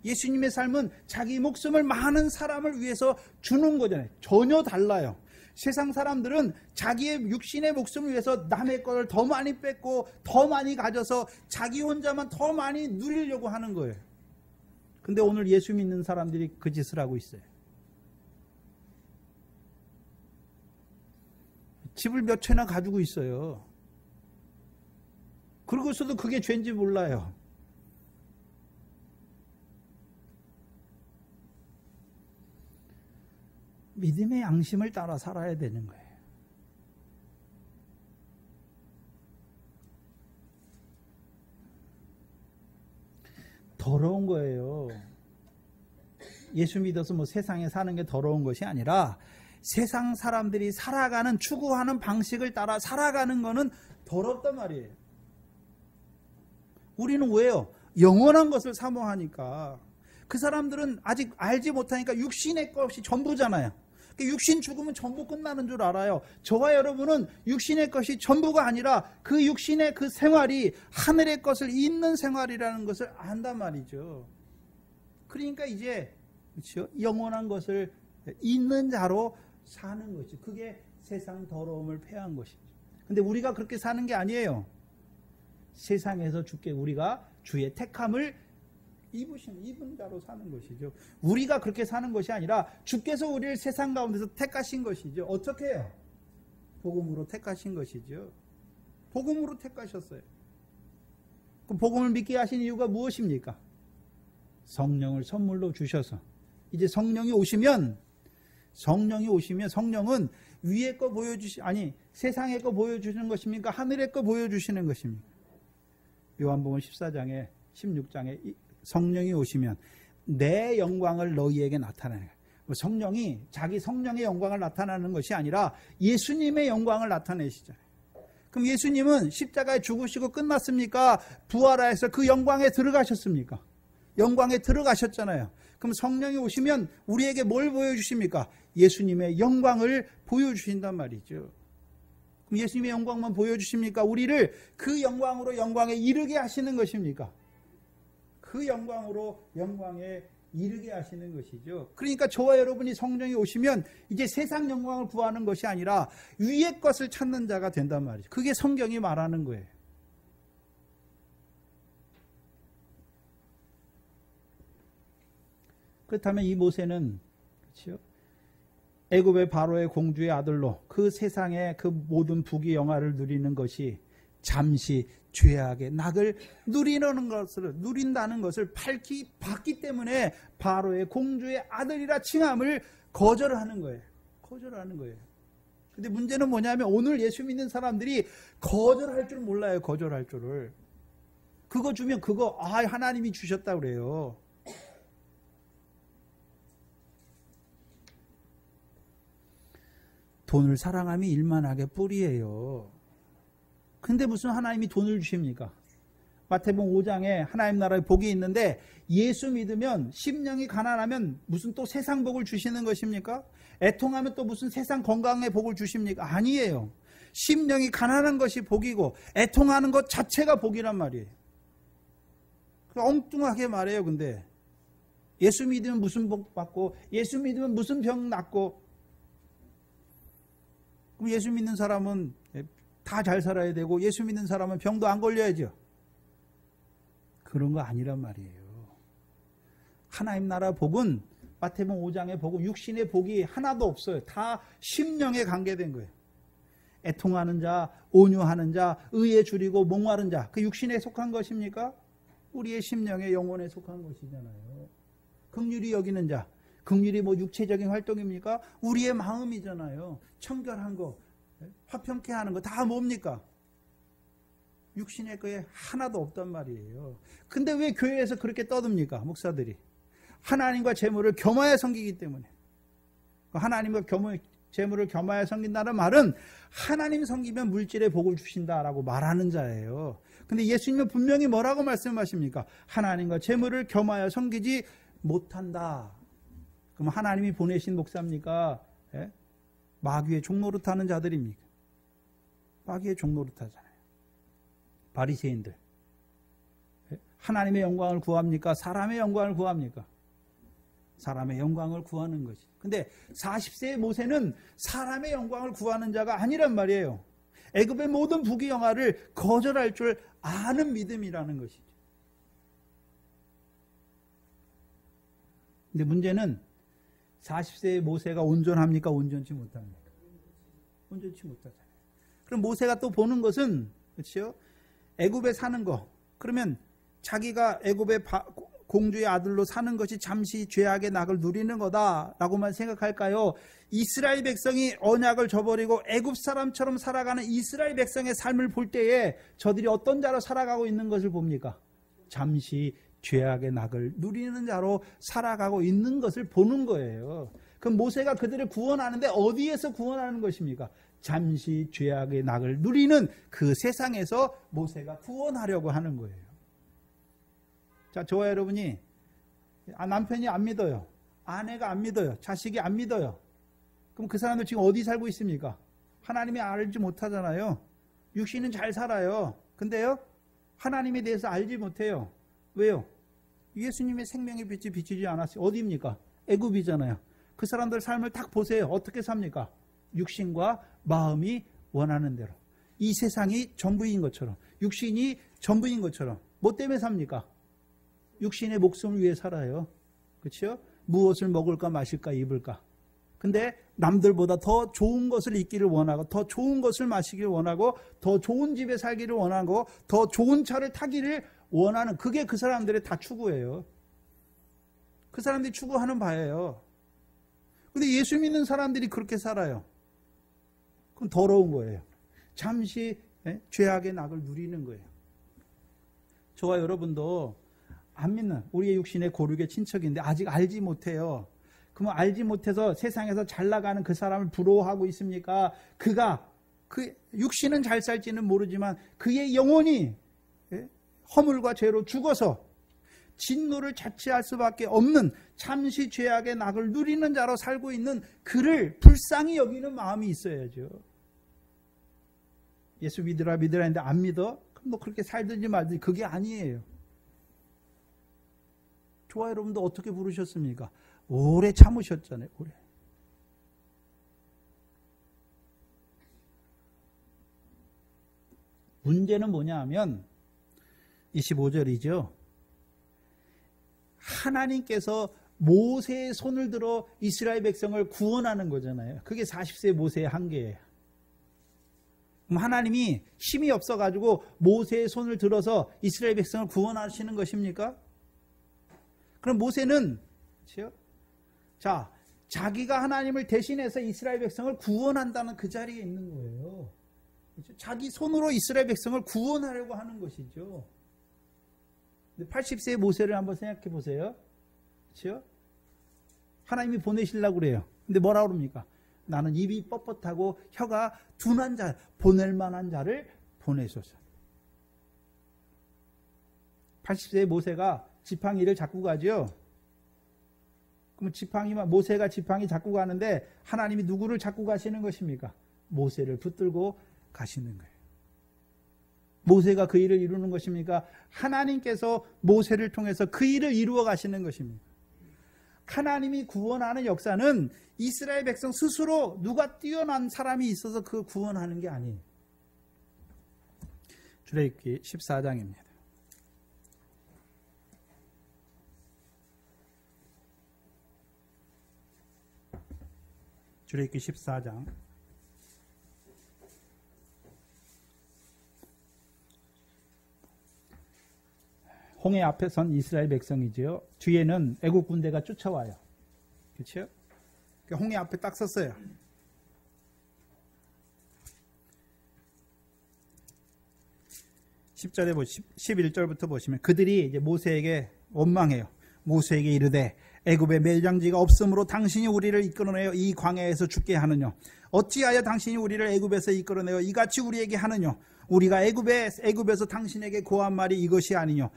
예수님의 삶은 자기 목숨을 많은 사람을 위해서 주는 거잖아요. 전혀 달라요. 세상 사람들은 자기의 육신의 목숨을 위해서 남의 것을 더 많이 뺏고 더 많이 가져서 자기 혼자만 더 많이 누리려고 하는 거예요. 근데 오늘 예수 믿는 사람들이 그 짓을 하고 있어요. 집을 몇 채나 가지고 있어요. 그러고서도 그게 죄인지 몰라요. 믿음의 양심을 따라 살아야 되는 거예요. 더러운 거예요. 예수 믿어서 뭐 세상에 사는 게 더러운 것이 아니라 세상 사람들이 살아가는 추구하는 방식을 따라 살아가는 거는 더럽단 말이에요. 우리는 왜요? 영원한 것을 사모하니까. 그 사람들은 아직 알지 못하니까 육신의 것이 전부잖아요. 육신 죽으면 전부 끝나는 줄 알아요. 저와 여러분은 육신의 것이 전부가 아니라 그 육신의 그 생활이 하늘의 것을 잇는 생활이라는 것을 안단 말이죠. 그러니까 이제 그렇죠? 영원한 것을 잇는 자로 사는 것이 그게 세상 더러움을 패한 것이죠. 근데 우리가 그렇게 사는 게 아니에요. 세상에서 주께 우리가 주의 택함을 입은 자로 사는 것이죠. 우리가 그렇게 사는 것이 아니라 주께서 우리를 세상 가운데서 택하신 것이죠. 어떻게 해요? 복음으로 택하신 것이죠. 복음으로 택하셨어요. 그럼 복음을 믿게 하신 이유가 무엇입니까? 성령을 선물로 주셔서 이제 성령이 오시면 성령은 위의 거 세상의 거 보여주시는 것입니까? 하늘의 거 보여주시는 것입니까? 요한복음 14장에 16장에 성령이 오시면 내 영광을 너희에게 나타내는 거예요. 성령이 자기 성령의 영광을 나타내는 것이 아니라 예수님의 영광을 나타내시잖아요. 그럼 예수님은 십자가에 죽으시고 끝났습니까? 부활하여서 그 영광에 들어가셨습니까? 영광에 들어가셨잖아요. 그럼 성령이 오시면 우리에게 뭘 보여주십니까? 예수님의 영광을 보여주신단 말이죠. 그럼 예수님의 영광만 보여주십니까? 우리를 그 영광으로 영광에 이르게 하시는 것입니까? 그 영광으로 영광에 이르게 하시는 것이죠. 그러니까 저와 여러분이 성령이 오시면 이제 세상 영광을 구하는 것이 아니라 위의 것을 찾는 자가 된단 말이죠. 그게 성경이 말하는 거예요. 그렇다면 이 모세는 그렇죠? 애굽의 바로의 공주의 아들로 그 세상의 그 모든 부귀 영화를 누리는 것이 잠시 죄악의 낙을 누린다는 것을 봤기 때문에 바로의 공주의 아들이라 칭함을 거절하는 거예요. 거절하는 거예요. 근데 문제는 뭐냐면 오늘 예수 믿는 사람들이 거절할 줄 몰라요. 거절할 줄을. 그거 주면 그거 하나님이 주셨다 그래요. 돈을 사랑함이 일만하게 뿌리예요. 근데 무슨 하나님이 돈을 주십니까? 마태복음 5장에 하나님 나라의 복이 있는데 예수 믿으면 심령이 가난하면 무슨 또 세상 복을 주시는 것입니까? 애통하면 또 무슨 세상 건강의 복을 주십니까? 아니에요. 심령이 가난한 것이 복이고 애통하는 것 자체가 복이란 말이에요. 엉뚱하게 말해요. 근데 예수 믿으면 무슨 복 받고 예수 믿으면 무슨 병 낫고 그럼 예수 믿는 사람은 다 잘 살아야 되고 예수 믿는 사람은 병도 안 걸려야죠. 그런 거 아니란 말이에요. 하나님 나라 복은 마태복음 5장의 복은 육신의 복이 하나도 없어요. 다 심령에 관계된 거예요. 애통하는 자, 온유하는 자, 의에 줄이고 목마른 자, 그 육신에 속한 것입니까? 우리의 심령의 영혼에 속한 것이잖아요. 긍휼히 여기는 자, 긍휼이 뭐 육체적인 활동입니까? 우리의 마음이잖아요. 청결한 거, 화평케 하는 거 다 뭡니까? 육신의 거에 하나도 없단 말이에요. 근데 왜 교회에서 그렇게 떠듭니까? 목사들이. 하나님과 재물을 겸하여 섬기기 때문에. 하나님과 재물을 겸하여 섬긴다는 말은 하나님 섬기면 물질의 복을 주신다라고 말하는 자예요. 근데 예수님은 분명히 뭐라고 말씀하십니까? 하나님과 재물을 겸하여 섬기지 못한다. 그럼 하나님이 보내신 목사입니까? 예? 마귀의 종노릇하는 자들입니까? 마귀의 종노릇하잖아요. 바리새인들. 하나님의 영광을 구합니까? 사람의 영광을 구합니까? 사람의 영광을 구하는 것이. 근데 40세의 모세는 사람의 영광을 구하는 자가 아니란 말이에요. 애굽의 모든 부귀 영화를 거절할 줄 아는 믿음이라는 것이죠. 근데 문제는 40세의 모세가 온전합니까? 온전치 못합니까? 온전치 못하잖아요. 그럼 모세가 또 보는 것은 그렇죠? 애굽에 사는 거. 그러면 자기가 애굽의 공주의 아들로 사는 것이 잠시 죄악의 낙을 누리는 거다라고만 생각할까요? 이스라엘 백성이 언약을 저버리고 애굽 사람처럼 살아가는 이스라엘 백성의 삶을 볼 때에 저들이 어떤 자로 살아가고 있는 것을 봅니까? 잠시 죄악의 낙을 누리는 자로 살아가고 있는 것을 보는 거예요. 그럼 모세가 그들을 구원하는데 어디에서 구원하는 것입니까? 잠시 죄악의 낙을 누리는 그 세상에서 모세가 구원하려고 하는 거예요. 자, 저와 여러분이 남편이 안 믿어요. 아내가 안 믿어요. 자식이 안 믿어요. 그럼 그 사람들 지금 어디 살고 있습니까? 하나님이 알지 못하잖아요. 육신은 잘 살아요. 근데요, 하나님에 대해서 알지 못해요. 왜요? 예수님의 생명의 빛이 비치지 않았어요. 어디입니까? 애굽이잖아요. 그 사람들 삶을 딱 보세요. 어떻게 삽니까? 육신과 마음이 원하는 대로. 이 세상이 전부인 것처럼, 육신이 전부인 것처럼. 뭐 때문에 삽니까? 육신의 목숨을 위해 살아요. 그렇죠? 무엇을 먹을까 마실까 입을까. 근데 남들보다 더 좋은 것을 입기를 원하고 더 좋은 것을 마시기를 원하고 더 좋은 집에 살기를 원하고 더 좋은 차를 타기를 원하는, 그게 그 사람들의 다 추구예요. 그 사람들이 추구하는 바예요. 근데 예수 믿는 사람들이 그렇게 살아요. 그럼 더러운 거예요. 잠시 죄악의 낙을 누리는 거예요. 저와 여러분도 안 믿는 우리의 육신의 고륙의 친척인데 아직 알지 못해요. 그러면 알지 못해서 세상에서 잘 나가는 그 사람을 부러워하고 있습니까? 그가 그 육신은 잘 살지는 모르지만 그의 영혼이 허물과 죄로 죽어서 진노를 자취할 수밖에 없는 잠시 죄악의 낙을 누리는 자로 살고 있는 그를 불쌍히 여기는 마음이 있어야죠. 예수 믿으라 했는데 안 믿어? 그럼 너 그렇게 살든지 말든지 그게 아니에요. 저와 여러분도 어떻게 부르셨습니까? 오래 참으셨잖아요. 오래. 문제는 뭐냐 하면 25절이죠. 하나님께서 모세의 손을 들어 이스라엘 백성을 구원하는 거잖아요. 그게 40세 모세의 한계예요. 그럼 하나님이 힘이 없어가지고 모세의 손을 들어서 이스라엘 백성을 구원하시는 것입니까? 그럼 모세는 자, 자기가 하나님을 대신해서 이스라엘 백성을 구원한다는 그 자리에 있는 거예요. 그렇죠? 자기 손으로 이스라엘 백성을 구원하려고 하는 것이죠. 80세의 모세를 한번 생각해 보세요. 그렇죠? 하나님이 보내시려고 그래요. 근데 뭐라 그럽니까? 나는 입이 뻣뻣하고 혀가 둔한 자, 보낼 만한 자를 보내소서. 80세의 모세가 지팡이를 잡고 가죠. 그럼 모세가 지팡이 잡고 가는데 하나님이 누구를 잡고 가시는 것입니까? 모세를 붙들고 가시는 거예요. 모세가 그 일을 이루는 것입니까? 하나님께서 모세를 통해서 그 일을 이루어 가시는 것입니다. 하나님이 구원하는 역사는 이스라엘 백성 스스로 누가 뛰어난 사람이 있어서 그 구원하는 게 아니에요. 출애굽기 14장입니다. 출애굽기 14장 홍해 앞에 선 이스라엘 백성이지요. 뒤에는 애국 군대가 쫓아와요. 그렇죠? 홍해 앞에 딱 섰어요. 10절에 11절부터 보시면 그들이 이제 모세에게 원망해요. 모세에게 이르되 애굽에 멸장지가 없으므로 당신이 우리를 이끌어내어 이 광야에서 죽게 하느냐? 어찌하여 당신이 우리를 애굽에서 이끌어내어 이같이 우리에게 하느냐? 우리가 애굽에서 당신에게 고한 말이 이것이 아니뇨.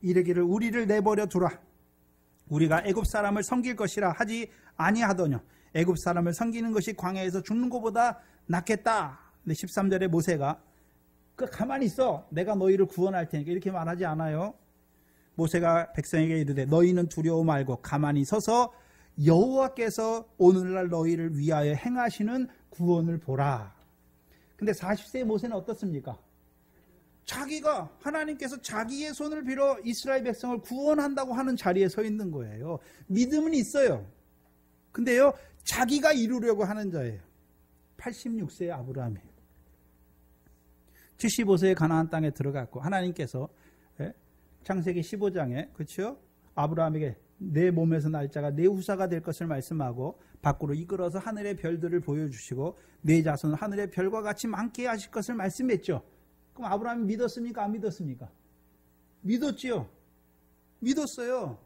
이르기를 우리를 내버려 두라. 우리가 애굽 사람을 섬길 것이라 하지 아니하더뇨. 애굽 사람을 섬기는 것이 광야에서 죽는 것보다 낫겠다. 근데 13절에 모세가 가만히 있어. 내가 너희를 구원할 테니까 이렇게 말하지 않아요. 모세가 백성에게 이르되 너희는 두려워 말고 가만히 서서 여호와께서 오늘날 너희를 위하여 행하시는 구원을 보라. 근데 40세의 모세는 어떻습니까? 자기가 하나님께서 자기의 손을 빌어 이스라엘 백성을 구원한다고 하는 자리에 서 있는 거예요. 믿음은 있어요. 근데요, 자기가 이루려고 하는 자예요. 86세의 아브라함이에요. 75세에 가나안 땅에 들어갔고 하나님께서 창세기 15장에 그렇죠? 아브라함에게 내 몸에서 날 자가 내 후사가 될 것을 말씀하고 밖으로 이끌어서 하늘의 별들을 보여주시고 내 자손은 하늘의 별과 같이 많게 하실 것을 말씀했죠. 그럼 아브라함이 믿었습니까? 안 믿었습니까? 믿었지요. 믿었어요.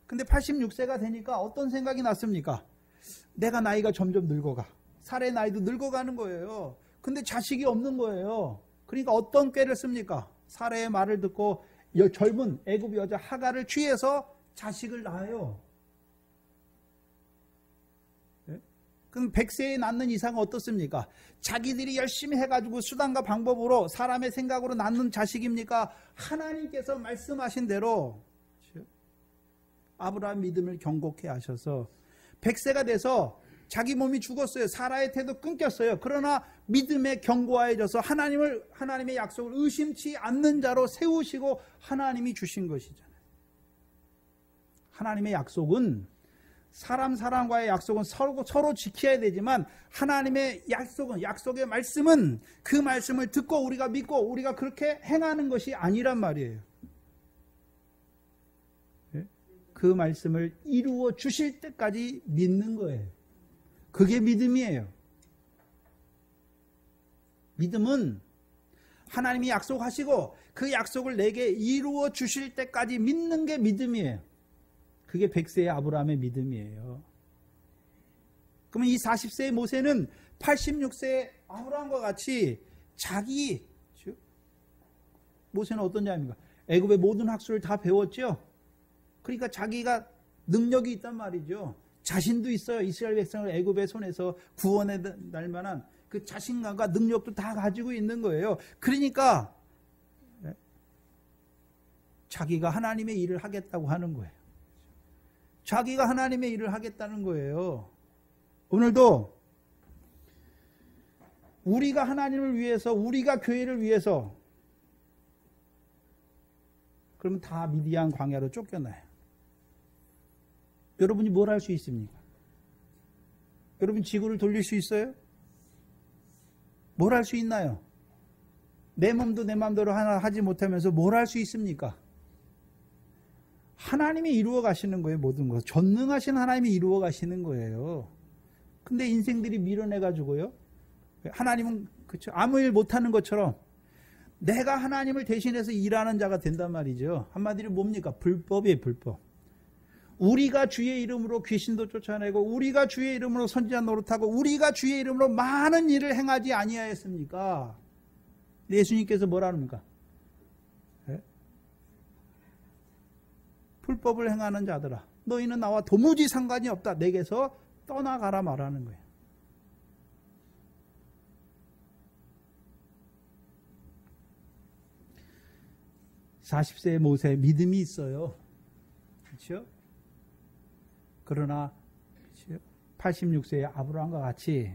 근데 86세가 되니까 어떤 생각이 났습니까? 내가 나이가 점점 늙어가. 살의 나이도 늙어가는 거예요. 근데 자식이 없는 거예요. 그러니까 어떤 꾀를 씁니까? 사례의 말을 듣고 젊은 애굽 여자 하가를 취해서 자식을 낳아요. 네? 그럼 100세에 낳는 이상은 어떻습니까? 자기들이 열심히 해가지고 수단과 방법으로 사람의 생각으로 낳는 자식입니까? 하나님께서 말씀하신 대로 아브라함 믿음을 경고케 하셔서 100세가 돼서 자기 몸이 죽었어요. 사라의 태도 끊겼어요. 그러나 믿음에 견고해져서 하나님의 약속을 의심치 않는 자로 세우시고 하나님이 주신 것이잖아요. 하나님의 약속은 사람과의 약속은 서로 지켜야 되지만 하나님의 약속의 말씀은 그 말씀을 듣고 우리가 믿고 우리가 그렇게 행하는 것이 아니란 말이에요. 그 말씀을 이루어 주실 때까지 믿는 거예요. 그게 믿음이에요. 믿음은 하나님이 약속하시고 그 약속을 내게 이루어 주실 때까지 믿는 게 믿음이에요. 그게 100세의 아브라함의 믿음이에요. 그러면 이 40세의 모세는 86세의 아브라함과 같이 자기, 모세는 어떤 자입니까? 애굽의 모든 학술을 다 배웠죠. 그러니까 자기가 능력이 있단 말이죠. 자신도 있어요. 이스라엘 백성을 애굽의 손에서 구원해 날 만한 그 자신감과 능력도 다 가지고 있는 거예요. 그러니까 자기가 하나님의 일을 하겠다고 하는 거예요. 자기가 하나님의 일을 하겠다는 거예요. 오늘도 우리가 하나님을 위해서, 우리가 교회를 위해서, 그러면 다 미디안 광야로 쫓겨나요. 여러분이 뭘 할 수 있습니까? 여러분 지구를 돌릴 수 있어요? 뭘 할 수 있나요? 내 몸도 내 마음대로 하나 하지 못하면서 뭘 할 수 있습니까? 하나님이 이루어 가시는 거예요. 모든 것. 전능하신 하나님이 이루어 가시는 거예요. 근데 인생들이 밀어내가지고요. 하나님은 그렇죠. 아무 일 못하는 것처럼 내가 하나님을 대신해서 일하는 자가 된단 말이죠. 한마디로 뭡니까? 불법이에요. 불법. 우리가 주의 이름으로 귀신도 쫓아내고 우리가 주의 이름으로 선지자 노릇하고 우리가 주의 이름으로 많은 일을 행하지 아니하였습니까? 예수님께서 뭐라 합니까? 네? 불법을 행하는 자들아, 너희는 나와 도무지 상관이 없다. 내게서 떠나가라 말하는 거예요. (40세의) 모세 믿음이 있어요. 그렇죠? 그러나 86세의 아브라함과 같이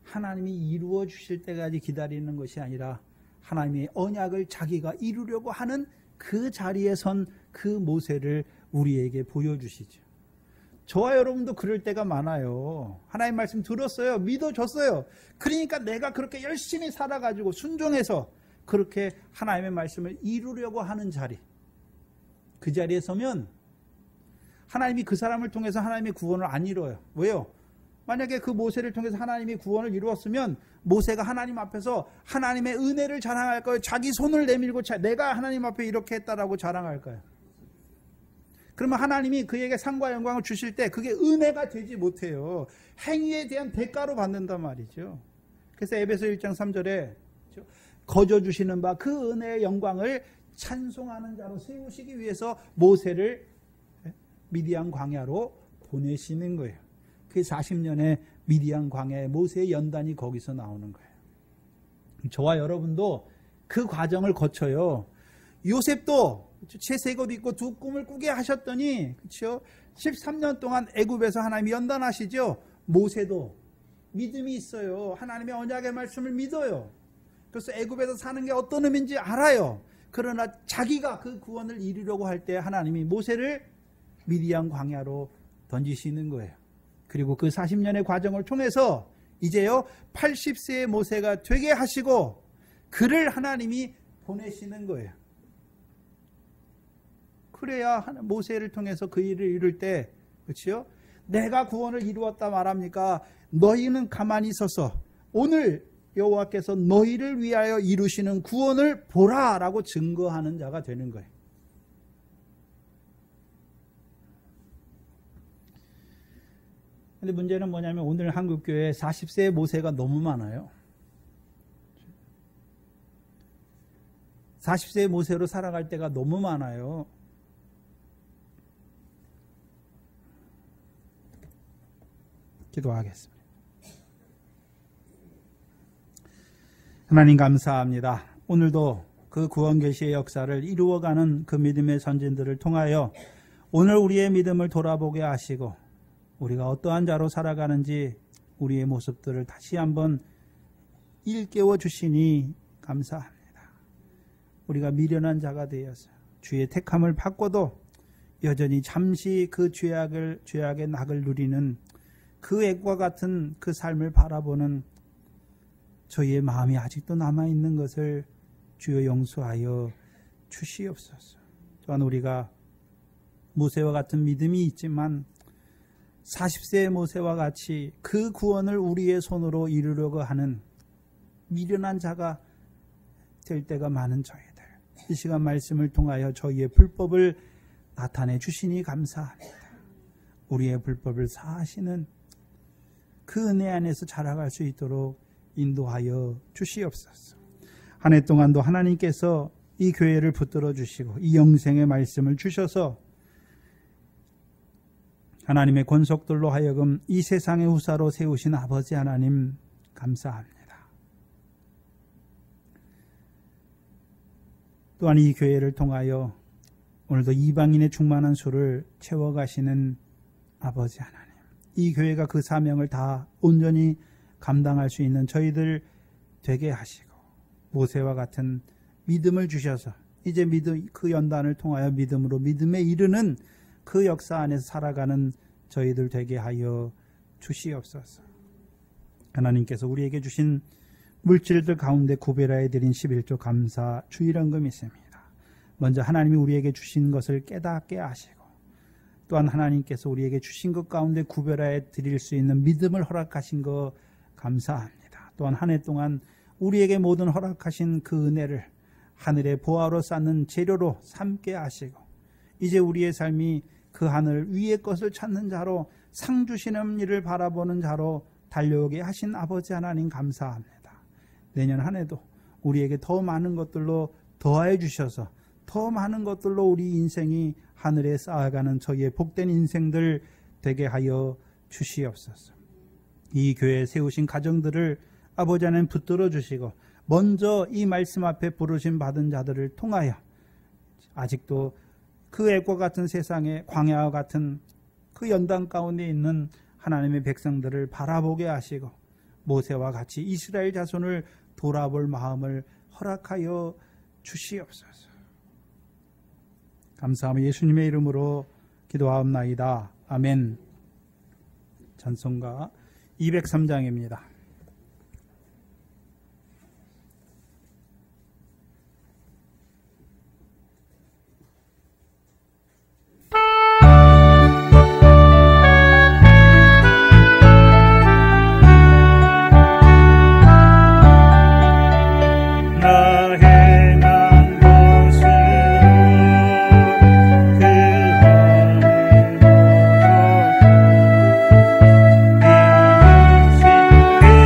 하나님이 이루어 주실 때까지 기다리는 것이 아니라 하나님의 언약을 자기가 이루려고 하는 그 자리에 선 그 모세를 우리에게 보여주시죠. 저와 여러분도 그럴 때가 많아요. 하나님 말씀 들었어요. 믿어줬어요. 그러니까 내가 그렇게 열심히 살아가지고 순종해서 그렇게 하나님의 말씀을 이루려고 하는 자리, 그 자리에 서면 하나님이 그 사람을 통해서 하나님의 구원을 안 이루어요. 왜요? 만약에 그 모세를 통해서 하나님이 구원을 이루었으면 모세가 하나님 앞에서 하나님의 은혜를 자랑할까요? 자기 손을 내밀고 내가 하나님 앞에 이렇게 했다라고 자랑할까요? 그러면 하나님이 그에게 상과 영광을 주실 때 그게 은혜가 되지 못해요. 행위에 대한 대가로 받는단 말이죠. 그래서 에베소 1장 3절에 거저 주시는 바 그 은혜의 영광을 찬송하는 자로 세우시기 위해서 모세를 미디안 광야로 보내시는 거예요. 그 40년의 미디안 광야의 모세의 연단이 거기서 나오는 거예요. 저와 여러분도 그 과정을 거쳐요. 요셉도 채색옷 입고 두 꿈을 꾸게 하셨더니, 그렇죠? 13년 동안 애굽에서 하나님이 연단하시죠. 모세도 믿음이 있어요. 하나님의 언약의 말씀을 믿어요. 그래서 애굽에서 사는 게 어떤 의미인지 알아요. 그러나 자기가 그 구원을 이루려고 할 때 하나님이 모세를 미디안 광야로 던지시는 거예요. 그리고 그 40년의 과정을 통해서 이제요 80세의 모세가 되게 하시고 그를 하나님이 보내시는 거예요. 그래야 모세를 통해서 그 일을 이룰 때, 그렇죠? 내가 구원을 이루었다 말합니까? 너희는 가만히 있어서 오늘 여호와께서 너희를 위하여 이루시는 구원을 보라라고 증거하는 자가 되는 거예요. 근데 문제는 뭐냐면 오늘 한국교회에 40세의 모세가 너무 많아요. 40세의 모세로 살아갈 때가 너무 많아요. 기도하겠습니다. 하나님 감사합니다. 오늘도 그 구원 계시의 역사를 이루어가는 그 믿음의 선진들을 통하여 오늘 우리의 믿음을 돌아보게 하시고 우리가 어떠한 자로 살아가는지 우리의 모습들을 다시 한번 일깨워 주시니 감사합니다. 우리가 미련한 자가 되어서 주의 택함을 받고도 여전히 잠시 그 죄악의 낙을 누리는 그 액과 같은 그 삶을 바라보는 저희의 마음이 아직도 남아있는 것을 주여 용서하여 주시옵소서. 또한 우리가 모세와 같은 믿음이 있지만 40세의 모세와 같이 그 구원을 우리의 손으로 이루려고 하는 미련한 자가 될 때가 많은 저희들, 이 시간 말씀을 통하여 저희의 불법을 나타내 주시니 감사합니다. 우리의 불법을 사하시는 그 은혜 안에서 자라갈 수 있도록 인도하여 주시옵소서. 한 해 동안도 하나님께서 이 교회를 붙들어 주시고 이 영생의 말씀을 주셔서 하나님의 권속들로 하여금 이 세상의 후사로 세우신 아버지 하나님 감사합니다. 또한 이 교회를 통하여 오늘도 이방인의 충만한 수를 채워가시는 아버지 하나님, 이 교회가 그 사명을 다 온전히 감당할 수 있는 저희들 되게 하시고 모세와 같은 믿음을 주셔서 이제 그 연단을 통하여 믿음으로 믿음에 이르는 그 역사 안에서 살아가는 저희들 되게 하여 주시옵소서. 하나님께서 우리에게 주신 물질들 가운데 구별하여 드린 11조 감사 주일헌금이 있습니다. 먼저 하나님이 우리에게 주신 것을 깨닫게 하시고 또한 하나님께서 우리에게 주신 것 가운데 구별하여 드릴 수 있는 믿음을 허락하신 것 감사합니다. 또한 한 해 동안 우리에게 모든 허락하신 그 은혜를 하늘의 보화로 쌓는 재료로 삼게 하시고 이제 우리의 삶이 그 하늘 위의 것을 찾는 자로 상 주시는 일을 바라보는 자로 달려오게 하신 아버지 하나님 감사합니다. 내년 한 해도 우리에게 더 많은 것들로 더하여 주셔서 더 많은 것들로 우리 인생이 하늘에 쌓아가는 저희의 복된 인생들 되게 하여 주시옵소서. 이 교회에 세우신 가정들을 아버지 하나님 붙들어 주시고 먼저 이 말씀 앞에 부르심 받은 자들을 통하여 아직도 그 애과 같은 세상에 광야와 같은 그 연단 가운데 있는 하나님의 백성들을 바라보게 하시고 모세와 같이 이스라엘 자손을 돌아볼 마음을 허락하여 주시옵소서. 감사하며 예수님의 이름으로 기도하옵나이다. 아멘. 찬송가 203장입니다. 그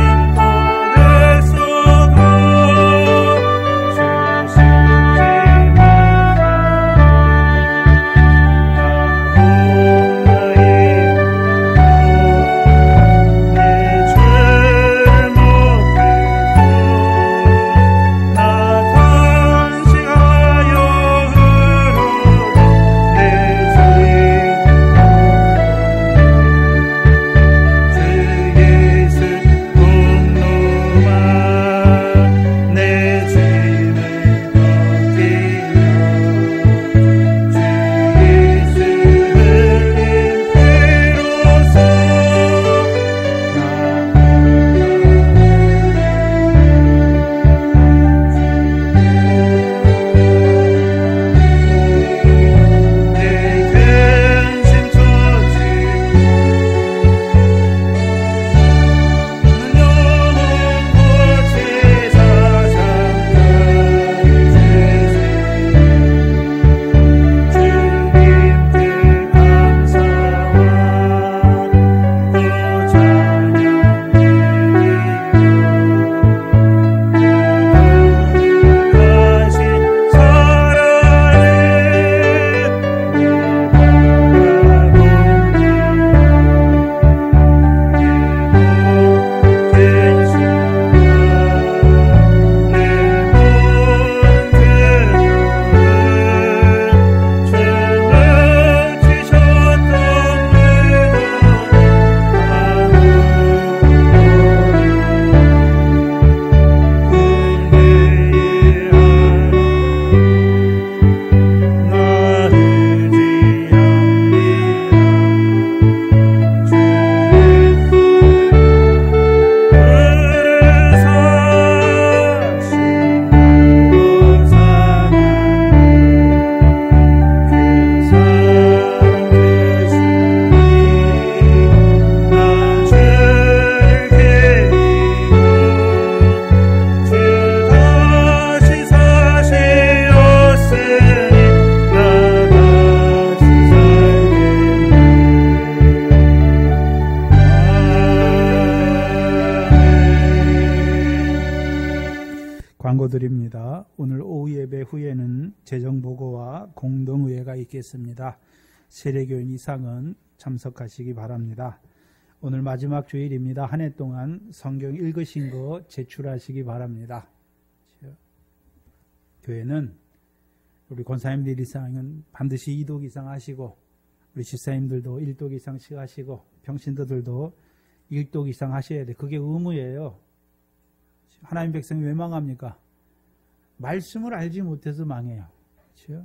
광고드립니다. 오늘 오후 예배 후에는 재정보고와 공동의회가 있겠습니다. 세례교인 이상은 참석하시기 바랍니다. 오늘 마지막 주일입니다. 한 해 동안 성경 읽으신 거 제출하시기 바랍니다. 교회는 우리 권사님들 이상은 반드시 2독 이상 하시고, 우리 집사님들도 1독 이상씩 하시고, 평신도들도 1독 이상 하셔야 돼. 그게 의무예요. 하나님 백성이 왜 망합니까? 말씀을 알지 못해서 망해요. 그렇죠?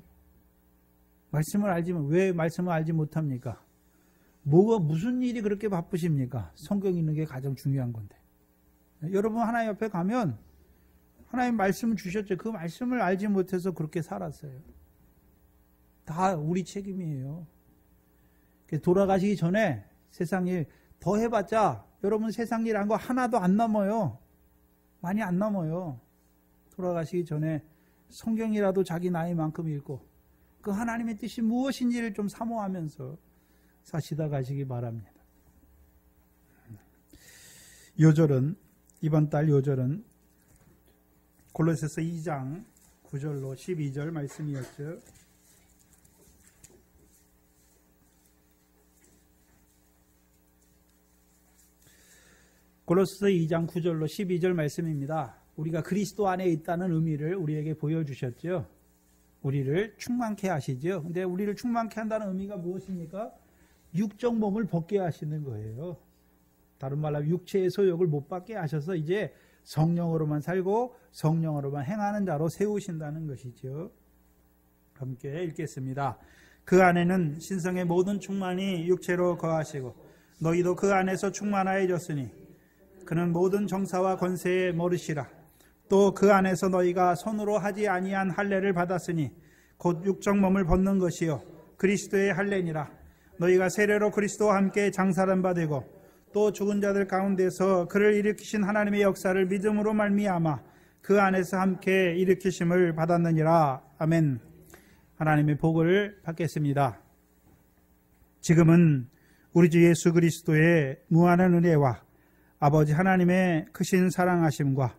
왜 말씀을 알지 못합니까? 무슨 일이 그렇게 바쁘십니까? 성경 읽는 게 가장 중요한 건데. 여러분 하나님 옆에 가면 하나님 말씀을 주셨죠. 그 말씀을 알지 못해서 그렇게 살았어요. 다 우리 책임이에요. 돌아가시기 전에 세상 일 더 해봤자 여러분 세상 일 한 거 하나도 안 남아요. 많이 안 남아요. 돌아가시기 전에 성경이라도 자기 나이만큼 읽고 그 하나님의 뜻이 무엇인지를 좀 사모하면서 사시다 가시기 바랍니다. 이번 달 요절은 골로새서 2장 9절로 12절 말씀이었죠. 골로새서 2장 9절로 12절 말씀입니다. 우리가 그리스도 안에 있다는 의미를 우리에게 보여주셨죠. 우리를 충만케 하시죠. 근데 우리를 충만케 한다는 의미가 무엇입니까? 육적 몸을 벗게 하시는 거예요. 다른 말로 육체의 소욕을 못 받게 하셔서 이제 성령으로만 살고 성령으로만 행하는 자로 세우신다는 것이죠. 함께 읽겠습니다. 그 안에는 신성의 모든 충만이 육체로 거하시고 너희도 그 안에서 충만하여졌으니 그는 모든 정사와 권세의 머리시라. 또 그 안에서 너희가 손으로 하지 아니한 할례를 받았으니 곧 육적 몸을 벗는 것이요 그리스도의 할례니라. 너희가 세례로 그리스도와 함께 장사한 바 되고 또 죽은 자들 가운데서 그를 일으키신 하나님의 역사를 믿음으로 말미암아 그 안에서 함께 일으키심을 받았느니라. 아멘. 하나님의 복을 받겠습니다. 지금은 우리 주 예수 그리스도의 무한한 은혜와 아버지 하나님의 크신 사랑하심과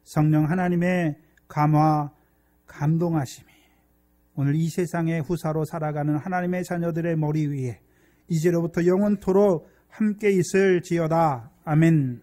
성령 하나님의 감화 감동하심이 오늘 이 세상의 후사로 살아가는 하나님의 자녀들의 머리 위에 이제로부터 영원토록 함께 있을지어다. 아멘.